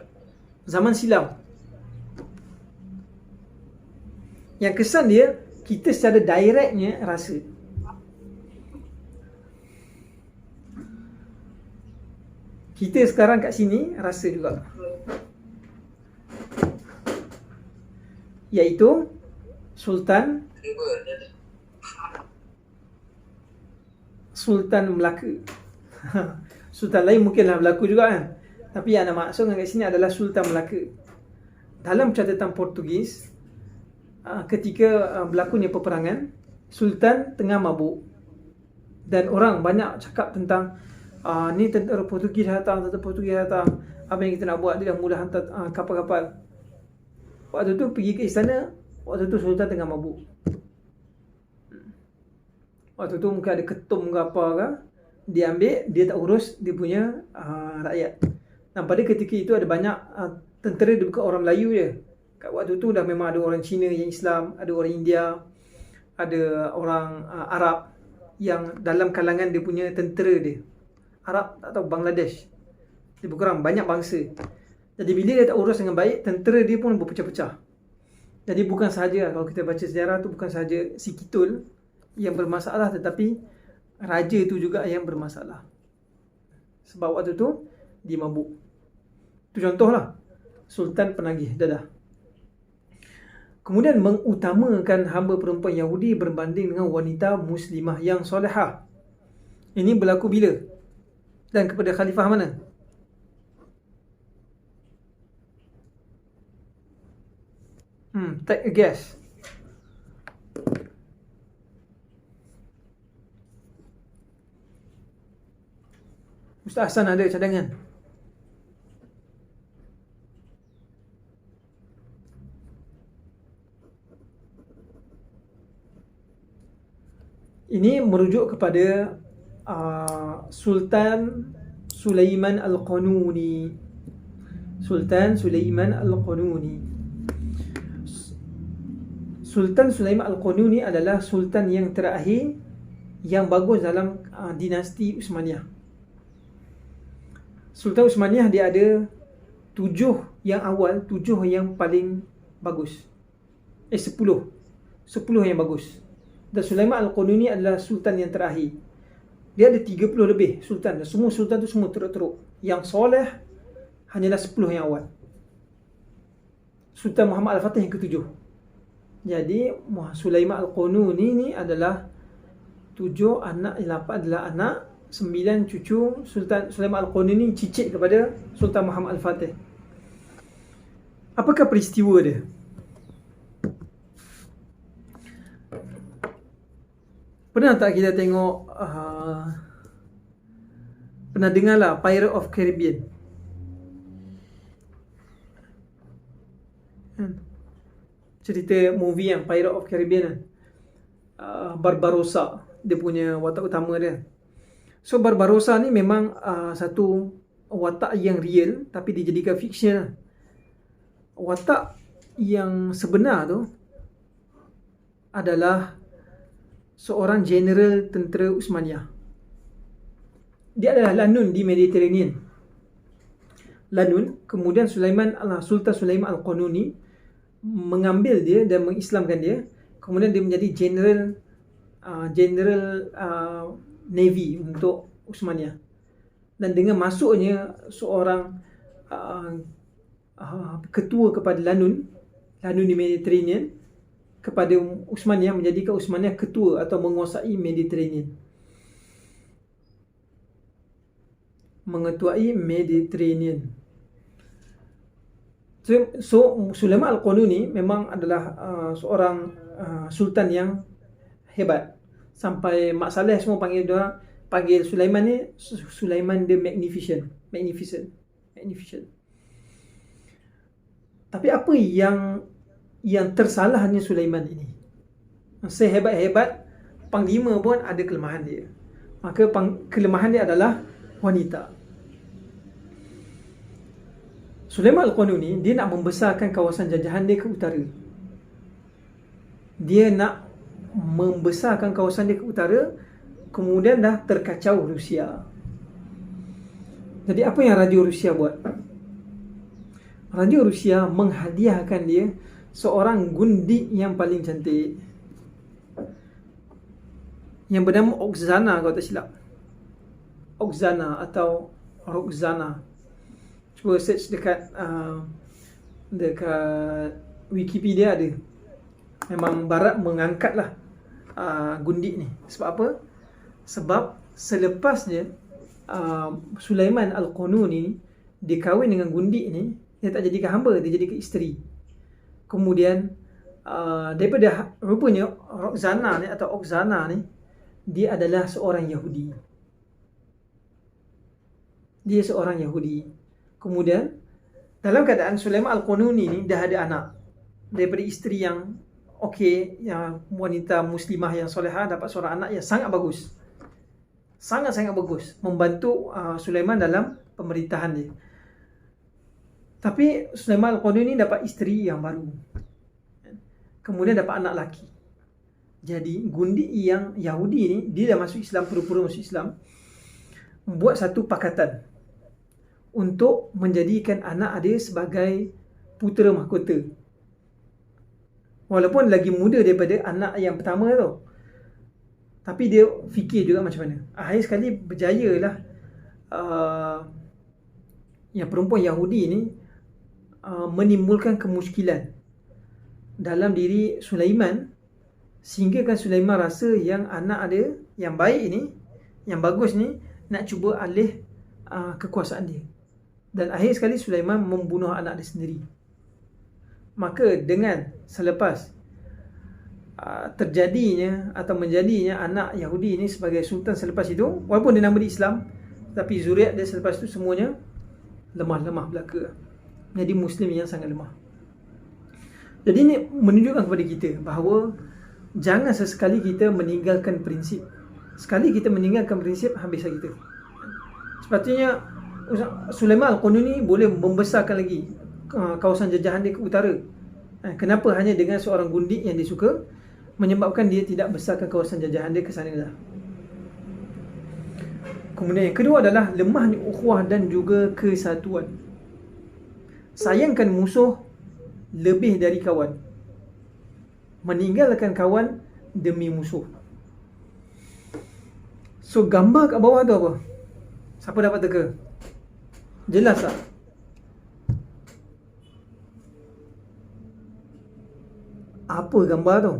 Speaker 1: Zaman silam. Yang kesan dia, kita secara directnya rasa. Kita sekarang kat sini rasa juga. Iaitu Sultan Melaka. Sultan lain mungkinlah berlaku juga kan. Tapi yang nak maksudkan kat sini adalah Sultan Melaka. Dalam catatan Portugis, ketika berlakunya peperangan, Sultan tengah mabuk. Dan orang banyak cakap tentang ni tentara Portugis datang, apa yang kita nak buat, dia dah mula hantar kapal-kapal. Waktu tu pergi ke istana, waktu tu Sultan tengah mabuk. Waktu tu mungkin ada ketum ke apa ke, dia ambil, dia tak urus dia punya rakyat. Dan pada ketika itu ada banyak tentera, dia bukan orang Melayu je. Kat waktu tu dah memang ada orang Cina yang Islam, ada orang India, ada orang Arab yang dalam kalangan dia punya tentera dia. Arab tak tahu, Bangladesh. Lebih kurang banyak bangsa. Jadi bila dia tak urus dengan baik, tentera dia pun berpecah-pecah. Jadi bukan sahaja, kalau kita baca sejarah tu, bukan sahaja si Kitul yang bermasalah, tetapi raja tu juga yang bermasalah. Sebab waktu tu dia mabuk. Itu contohlah Sultan penagih dadah. Kemudian mengutamakan hamba perempuan Yahudi berbanding dengan wanita muslimah yang solehah. Ini berlaku bila? Dan kepada khalifah mana? Take a guess. Ustaz Hassan ada cadangan? Ini merujuk kepada Sultan Sulaiman Al-Qanuni. Sultan Sulaiman Al-Qanuni. Sultan Sulaiman Al-Qanuni adalah sultan yang terakhir yang bagus dalam dinasti Utsmaniyah. Sultan Utsmaniyah dia ada 7 yang awal, 7 yang paling bagus. 10 yang bagus. Dan Sulaiman Al-Qanuni adalah sultan yang terakhir. Dia ada 30 lebih sultan, dan semua sultan tu semua teruk-teruk. Yang soleh hanyalah 10 yang awal. Sultan Muhammad Al-Fatih yang ke-7. Jadi Sulaiman Al-Qanuni ni adalah 7 anak, 8 adalah anak, 9 cucu Sultan Sulaiman Al-Qanuni, cicit kepada Sultan Muhammad Al-Fatih. Apakah peristiwa dia? Pernah tak kita tengok pernah dengar lah Pirates of Caribbean? Cerita movie yang Pirates of Caribbean, Barbarossa, dia punya watak utama dia. So Barbarossa ni memang satu watak yang real, tapi dijadikan fiction. Watak yang sebenar tu adalah seorang general tentera Utsmaniyah. Dia adalah Lanun di Mediterranean. Lanun, kemudian Sultan Sulaiman Al-Qanuni mengambil dia dan mengislamkan dia. Kemudian dia menjadi general navy untuk Utsmaniyah. Dan dengan masuknya seorang ketua kepada Lanun di Mediterranean, kepada Utsmaniyah, menjadikan Utsmaniyah ketua atau menguasai Mediterranean. Mengetuai Mediterranean. So Sulaiman Al-Qanuni memang adalah seorang sultan yang hebat. Sampai Mak Saleh semua panggil Sulaiman ni Sulaiman the Magnificent. Tapi apa yang tersalahnya Sulaiman ini? Sehebat-hebat panglima pun ada kelemahan dia. Maka kelemahan dia adalah wanita. Sulaiman Al-Qanuni, dia nak membesarkan kawasan jajahan dia ke utara. Dia nak membesarkan kawasan dia ke utara, kemudian dah terkacau Rusia. Jadi apa yang Raja Rusia buat? Raja Rusia menghadiahkan dia seorang gundik yang paling cantik, yang bernama Oksana, kalau tak silap. Oksana atau Roxana. Cuba search dekat Wikipedia ada. Memang Barat mengangkatlah gundik ni. Sebab apa? Sebab selepasnya Sulaiman Al-Qanuni dia kahwin dengan gundik ni, dia tak jadikan hamba, dia jadikan isteri. Kemudian daripada rupanya Roxana ni atau Oksana ni, dia adalah seorang Yahudi. Dia seorang Yahudi. Kemudian dalam keadaan Sulaiman Al-Qanuni ni dah ada anak daripada isteri yang okey, yang wanita muslimah yang solehah, dapat seorang anak yang sangat bagus. Sangat-sangat bagus, membantu Sulaiman dalam pemerintahan dia. Tapi Sulaiman Al-Qanuni dapat isteri yang baru. Kemudian dapat anak lelaki. Jadi gundi yang Yahudi ni, dia dah masuk Islam, pura-pura masuk Islam, buat satu pakatan untuk menjadikan anak dia sebagai putera mahkota. Walaupun lagi muda daripada anak yang pertama tu, tapi dia fikir juga macam mana. Akhir sekali berjayalah yang perempuan Yahudi ni menimbulkan kemusykilan dalam diri Sulaiman, sehingga kan Sulaiman rasa yang anak dia yang baik ni, yang bagus ni, nak cuba alih kekuasaan dia. Dan akhir sekali Sulaiman membunuh anak dia sendiri. Maka dengan selepas terjadinya atau menjadinya anak Yahudi ini sebagai sultan selepas itu, walaupun dia nama dia Islam, tapi zuriat dia selepas itu semuanya lemah belaka. Jadi Muslim yang sangat lemah. Jadi ini menunjukkan kepada kita bahawa jangan sesekali kita meninggalkan prinsip. Sekali kita meninggalkan prinsip, habislah kita. Sepatutnya Sulaiman Al-Qanuni boleh membesarkan lagi kawasan jajahan dia ke utara. Kenapa hanya dengan seorang gundik yang dia suka, menyebabkan dia tidak besarkan kawasan jajahan dia ke sana lah. Kemudian yang kedua adalah lemahnya ukhuwah dan juga kesatuan. Sayangkan musuh lebih dari kawan. Meninggalkan kawan demi musuh. So gambar kat bawah tu apa? Siapa dapat teka? Jelas tak? Apa gambar tu?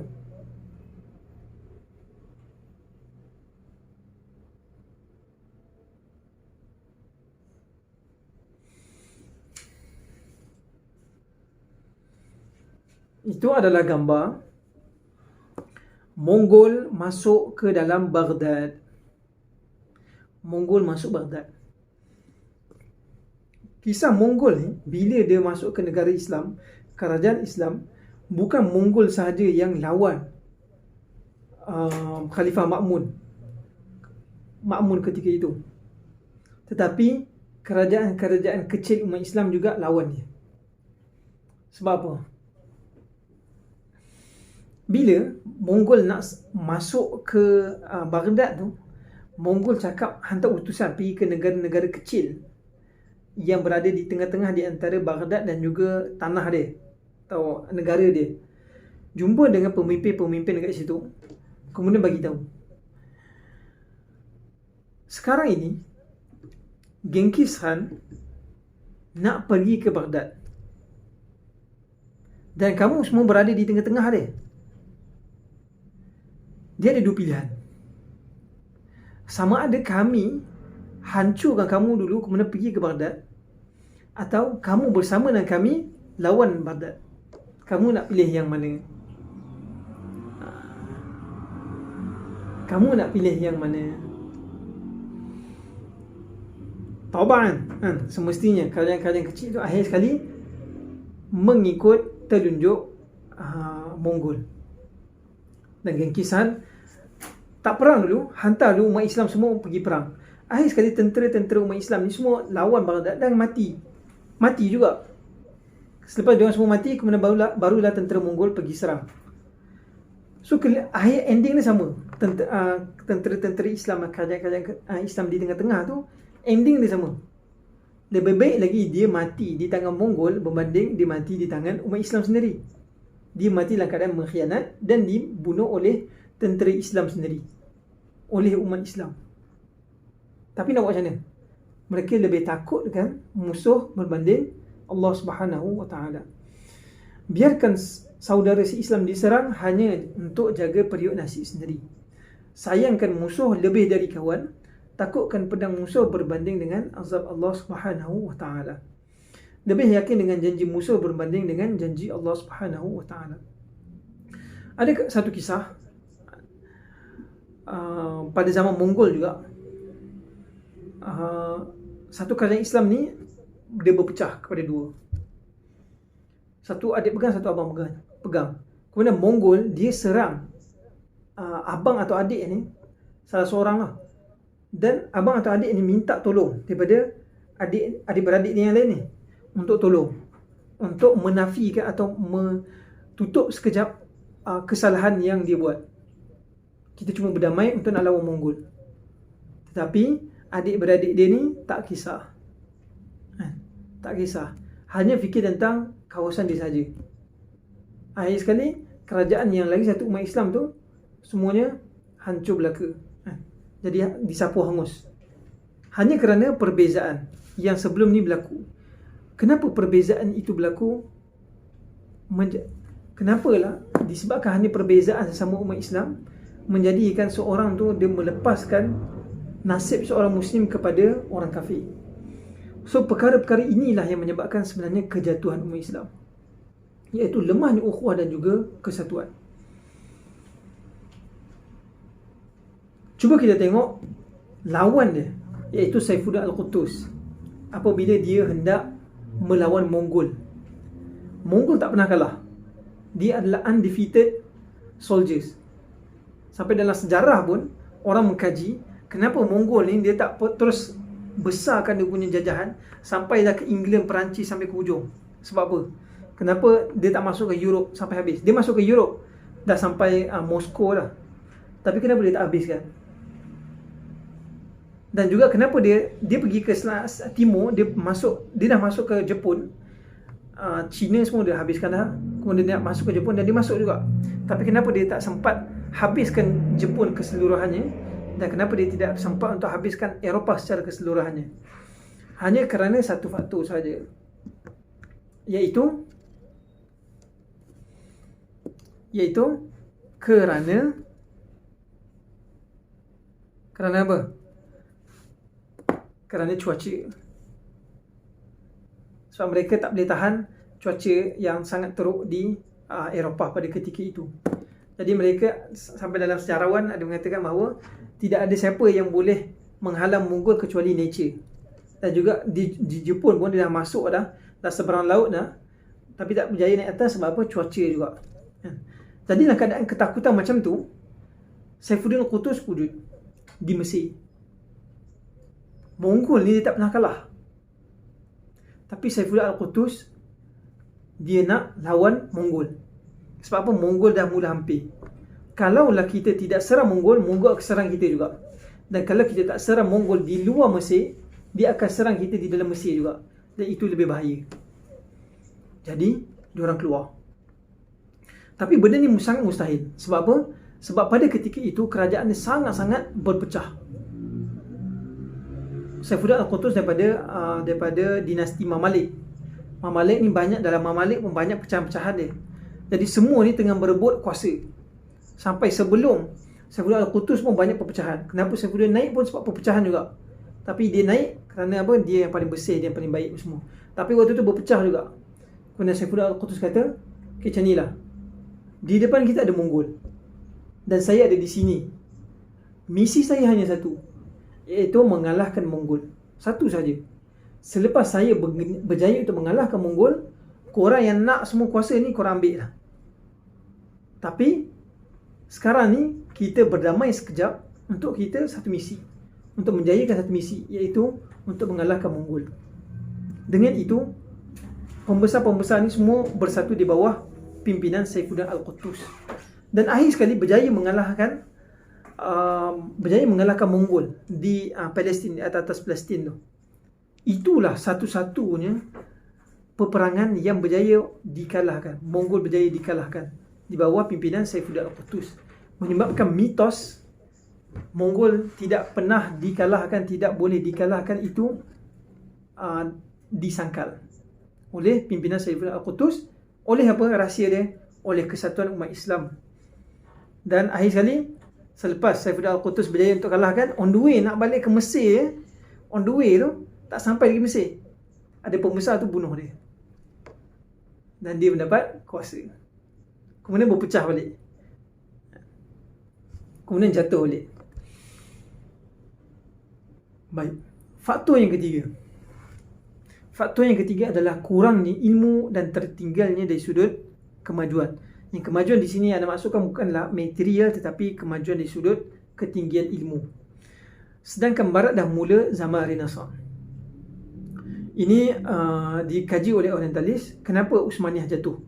Speaker 1: Itu adalah gambar Mongol masuk ke dalam Baghdad. Mongol masuk Baghdad. Kisah Mongol ni, bila dia masuk ke negara Islam, kerajaan Islam, bukan Mongol sahaja yang lawan Khalifah Ma'mun ketika itu, tetapi kerajaan-kerajaan kecil umat Islam juga lawan dia. Sebab apa? Bila Mongol nak masuk ke Baghdad tu, Mongol cakap hantar utusan pergi ke negara-negara kecil yang berada di tengah-tengah di antara Baghdad dan juga tanah dia atau negara dia. Jumpa dengan pemimpin-pemimpin dekat situ, kemudian bagi tahu, sekarang ini Genghis Khan nak pergi ke Baghdad dan kamu semua berada di tengah-tengah dia. Dia ada dua pilihan. Sama ada kami hancurkan kamu dulu kemudian pergi ke Baghdad, atau kamu bersama dengan kami lawan Baghdad. Kamu nak pilih yang mana? Kamu nak pilih yang mana? Taubaan, semestinya kerajaan-kerajaan kecil itu akhir sekali mengikut telunjuk Mongol. Dan Genghis Khan tak perang dulu, hantar dulu umat Islam semua pergi perang. Akhir sekali tentera-tentera umat Islam ni semua lawan Baghdad dan mati juga. Selepas diorang semua mati, kemudian barulah tentera Mongol pergi serang. So akhir ending ni sama. Tentera-tentera Islam, kerajaan-kerajaan Islam di tengah-tengah tu, ending dia sama. Lebih baik lagi dia mati di tangan Mongol berbanding dia mati di tangan umat Islam sendiri. Dia mati dalam keadaan mengkhianat dan dibunuh oleh tentera Islam sendiri, oleh umat Islam. Tapi nak buat macam mana? Mereka lebih takut kan musuh berbanding Allah Subhanahu Wa Taala. Biarkan saudara si-Islam diserang hanya untuk jaga periuk nasi sendiri. Sayangkan musuh lebih dari kawan. Takutkan pedang musuh berbanding dengan azab Allah Subhanahu Wa Taala. Lebih yakin dengan janji musuh berbanding dengan janji Allah Subhanahu Wa Taala. Ada satu kisah pada zaman Mongol juga, satu kerajaan Islam ni dia berpecah kepada dua. Satu adik pegang, satu abang pegang. Kemudian Mongol dia serang abang atau adik ni, salah seorang lah. Dan abang atau adik ni minta tolong daripada adik-beradik dia yang lain ni untuk tolong, untuk menafikan atau tutup sekejap kesalahan yang dia buat. Kita cuma berdamai untuk nak lawan Mongol. Tetapi adik-beradik dia ni tak kisah. Tak kisah. Hanya fikir tentang kawasan dia saja. Akhir sekali kerajaan yang lagi satu umat Islam tu semuanya hancur belaka. Jadi disapu hangus. Hanya kerana perbezaan yang sebelum ni berlaku. Kenapa perbezaan itu berlaku? Kenapalah? Disebabkan hanya perbezaan sesama umat Islam menjadikan seorang tu dia melepaskan nasib seorang Muslim kepada orang kafir. So perkara-perkara inilah yang menyebabkan sebenarnya kejatuhan umat Islam, iaitu lemahnya ukhuwah dan juga kesatuan. Cuba kita tengok lawan dia, iaitu Saifuddin Al-Qutuz, apabila dia hendak melawan Mongol. Mongol tak pernah kalah. Dia adalah undefeated soldiers. Sampai dalam sejarah pun orang mengkaji kenapa Mongol ni dia tak terus besarkan dia punya jajahan sampai dah ke England, Perancis sampai ke hujung. Sebab apa? Kenapa dia tak masuk ke Europe sampai habis? Dia masuk ke Europe dah sampai Moskow dah. Tapi kenapa dia tak habiskan? Dan juga kenapa dia pergi ke timur, dia dah masuk ke Jepun, China semua dia habiskan dah. Kemudian dia nak masuk ke Jepun dan dia masuk juga. Tapi kenapa dia tak sempat habiskan Jepun keseluruhannya, dan kenapa dia tidak sempat untuk habiskan Eropah secara keseluruhannya? Hanya kerana satu faktor saja, iaitu kerana apa? Kerana cuaca. Sebab mereka tak boleh tahan cuaca yang sangat teruk di Eropah pada ketika itu. Jadi mereka, sampai dalam sejarawan ada mengatakan bahawa tidak ada siapa yang boleh menghalang Mongol kecuali nature. Dan juga di Jepun pun dia dah masuk dah seberang laut dah, tapi tak berjaya naik atas sebab apa? Cuaca juga. Jadi dalam keadaan ketakutan macam tu, Saifuddin Al-Qutuz wujud di Mesir. Mongol ni dia tak pernah kalah. Tapi Saifuddin Al-Qutuz dia nak lawan Mongol. Sebab apa? Mongol dah mula hampir. Kalaulah kita tidak serang Mongol, Mongol akan serang kita juga. Dan kalau kita tak serang Mongol di luar Mesir, dia akan serang kita di dalam Mesir juga. Dan itu lebih bahaya. Jadi, diorang keluar. Tapi benda ni sangat mustahil. Sebab apa? Sebab pada ketika itu kerajaan ni sangat-sangat berpecah. Saifuddin Al-Qutuz daripada dinasti Mamalik. Mamalik ni banyak, dalam Mamalik pun banyak pecahan-pecahan dia. Jadi semua ni tengah berebut kuasa. Sampai sebelum Saifuddin Al-Qutuz pun banyak perpecahan. Kenapa Saifuddin naik pun sebab perpecahan juga. Tapi dia naik kerana apa? Dia yang paling bersih, dia yang paling baik semua. Tapi waktu tu berpecah juga. Kemudian Saifuddin Al-Qutuz kata, okay, macam inilah. Di depan kita ada Mongol. Dan saya ada di sini. Misi saya hanya satu, iaitu mengalahkan Mongol. Satu saja. Selepas saya berjaya untuk mengalahkan Mongol, korang yang nak semua kuasa ni korang ambil lah. Tapi sekarang ni kita berdamai sekejap untuk kita satu misi, untuk menjayakan satu misi, iaitu untuk mengalahkan Mongol. Dengan itu, pembesar-pembesar ni semua bersatu di bawah pimpinan Saifuddin Al-Qutuz. Dan akhir sekali berjaya mengalahkan Mongol di Palestin, di atas Palestin tu. Itulah satu-satunya peperangan yang berjaya dikalahkan. Mongol berjaya dikalahkan di bawah pimpinan Saifuddin Al-Qutuz. Menyebabkan mitos Mongol tidak pernah dikalahkan, tidak boleh dikalahkan itu disangkal oleh pimpinan Saifuddin Al-Qutuz. Oleh apa? Rahsia dia, oleh kesatuan umat Islam. Dan akhir sekali, selepas Saifuddin Al-Qutuz berjaya untuk kalahkan, on the way nak balik ke Mesir, on the way tu tak sampai lagi Mesir, ada pembesar tu bunuh dia. Dan dia mendapat kuasa. Kemudian berpecah balik. kemudian jatuh balik. Baik. Faktor yang ketiga adalah kurangnya ilmu dan tertinggalnya dari sudut kemajuan. Yang kemajuan di sini anda maksudkan bukanlah material, tetapi kemajuan dari sudut ketinggian ilmu. Sedangkan Barat dah mula zaman Renaissance. Ini dikaji oleh orientalis. Kenapa Uthmaniyah jatuh?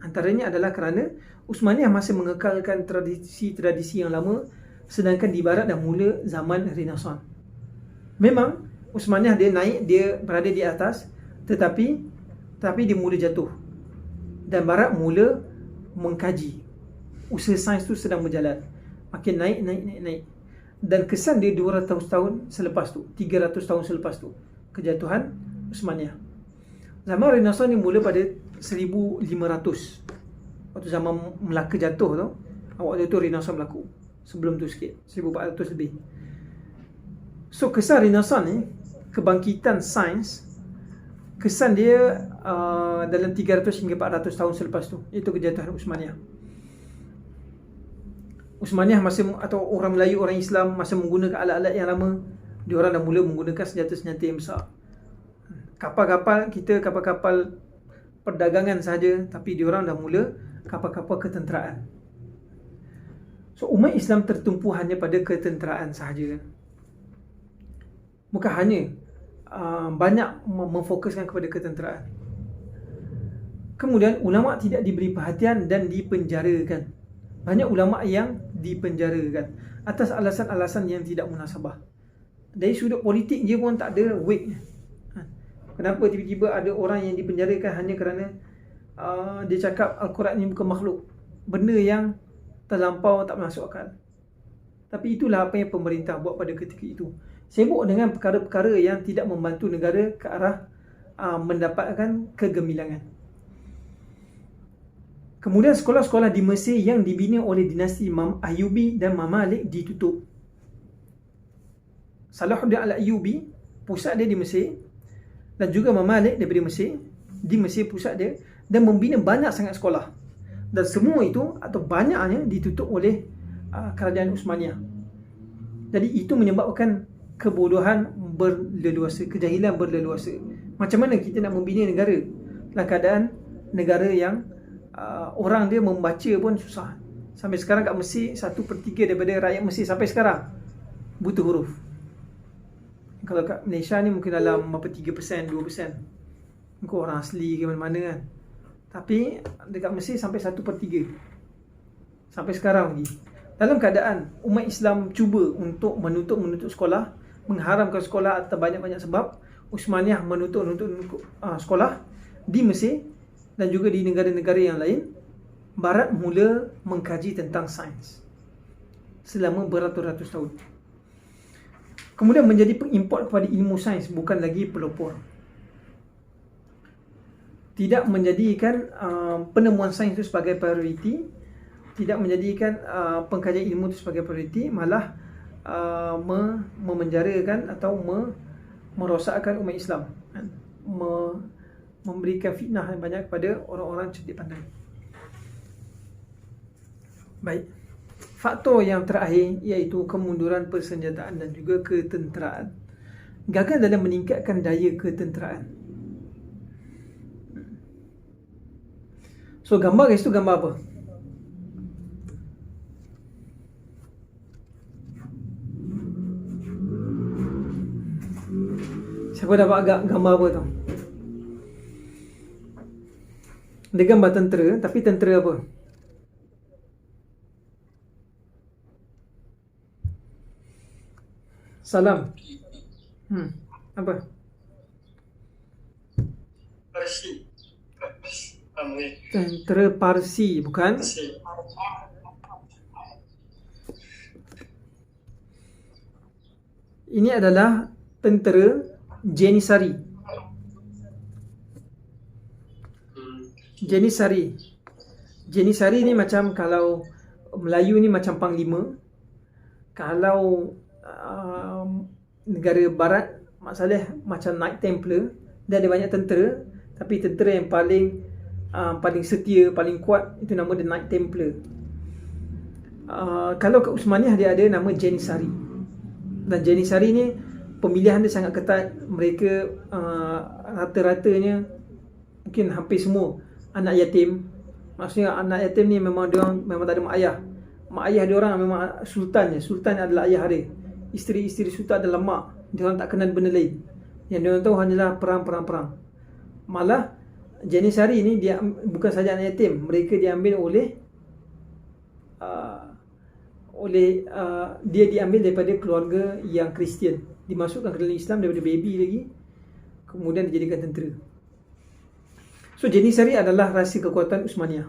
Speaker 1: Antaranya adalah kerana Uthmaniyah masih mengekalkan tradisi-tradisi yang lama, sedangkan di Barat dah mula zaman Renaissance. Memang Uthmaniyah dia naik, dia berada di atas, tetapi dia mula jatuh. Dan Barat mula mengkaji. Usaha sains tu sedang berjalan. Makin naik. Dan kesan dia 200 tahun selepas tu, 300 tahun selepas tu, kejatuhan Uthmaniyah. Zaman Renaissance ni mula pada 1500. Waktu zaman Melaka jatuh tu, waktu tu Renaissance berlaku. Sebelum tu sikit, 1400 lebih. So kesan Renaissance ni, kebangkitan sains, kesan dia dalam 300 hingga 400 tahun selepas tu, iaitu kejatuhan Uthmaniyah. Uthmaniyah atau orang Melayu, orang Islam masih menggunakan alat-alat yang lama. Diorang dah mula menggunakan senjata-senjata yang besar. Kapal-kapal perdagangan sahaja, tapi diorang dah mula kapal-kapal ketenteraan. So umat Islam tertumpu hanya pada ketenteraan sahaja. Bukan hanya banyak memfokuskan kepada ketenteraan. Kemudian ulama tidak diberi perhatian dan dipenjarakan. Banyak ulama yang dipenjarakan atas alasan-alasan yang tidak munasabah. Dari sudut politik dia pun tak ada weight. Kenapa tiba-tiba ada orang yang dipenjarakan hanya kerana dia cakap Al-Quran ni bukan makhluk, benda yang terlampau tak masuk akal. Tapi itulah apa yang pemerintah buat pada ketika itu. Sibuk dengan perkara-perkara yang tidak membantu negara ke arah mendapatkan kegemilangan. Kemudian sekolah-sekolah di Mesir yang dibina oleh dinasti Imam Ayyubi dan Mamalik ditutup. Salahuddin Al-Ayyubi pusat dia di Mesir, dan juga Mamalik daripada Mesir, di Mesir pusat dia, dan membina banyak sangat sekolah. Dan semua itu atau banyaknya ditutup oleh kerajaan Uthmaniyah. Jadi itu menyebabkan kebodohan berleluasa, kejahilan berleluasa. Macam mana kita nak membina negara dalam keadaan negara yang orang dia membaca pun susah. Sampai sekarang kat Mesir, 1/3 daripada rakyat Mesir sampai sekarang buta huruf. Kalau kat Malaysia ni mungkin dalam 3%, 2%. Mungkin orang asli ke mana-mana kan. Tapi dekat Mesir sampai 1/3. Sampai sekarang lagi. Dalam keadaan umat Islam cuba untuk menutup sekolah, mengharamkan sekolah atas banyak-banyak sebab, Uthmaniyah menutup sekolah di Mesir dan juga di negara-negara yang lain. Barat mula mengkaji tentang sains selama beratus-ratus tahun. Kemudian menjadi pengimport kepada ilmu sains, bukan lagi pelopor. Tidak menjadikan penemuan sains itu sebagai prioriti, tidak menjadikan pengkajian ilmu itu sebagai prioriti, malah memenjarakan atau merosakkan umat Islam, memberikan fitnah yang banyak kepada orang-orang cerdik pandai. Baik, faktor yang terakhir iaitu kemunduran persenjataan dan juga ketenteraan. Gagal dalam meningkatkan daya ketenteraan. So gambar guys tu gambar apa? Siapa dapat agak gambar apa tu? Dia gambar tentera, tapi tentera apa? Salam. Apa?
Speaker 3: Parsi.
Speaker 1: Tentera Parsi, bukan?
Speaker 3: Parsi.
Speaker 1: Ini adalah tentera Janissary. Janissary ni macam, kalau Melayu ni macam panglima. Kalau negara barat, masalah macam Knight Templar. Dia ada banyak tentera, tapi tentera yang paling setia, paling kuat, itu nama dia Knight Templar. Kalau kat Uthmaniyah dia ada nama Janisari. Dan Janisari ni pemilihan dia sangat ketat. Mereka rata-ratanya mungkin hampir semua anak yatim. Maksudnya anak yatim ni memang tak ada mak ayah. Mak ayah dia orang memang sultan je. Sultan adalah ayah dia. Isteri-isteri sultan adalah mak. Dia orang tak kenal benda lain. Yang dia orang tahu hanyalah perang. Malah Janisari ni dia bukan saja anak yatim, mereka diambil dia diambil daripada keluarga yang Kristian, dimasukkan ke dalam Islam daripada baby lagi, kemudian dijadikan tentera. So Janisari adalah rahsia kekuatan Uthmaniyah.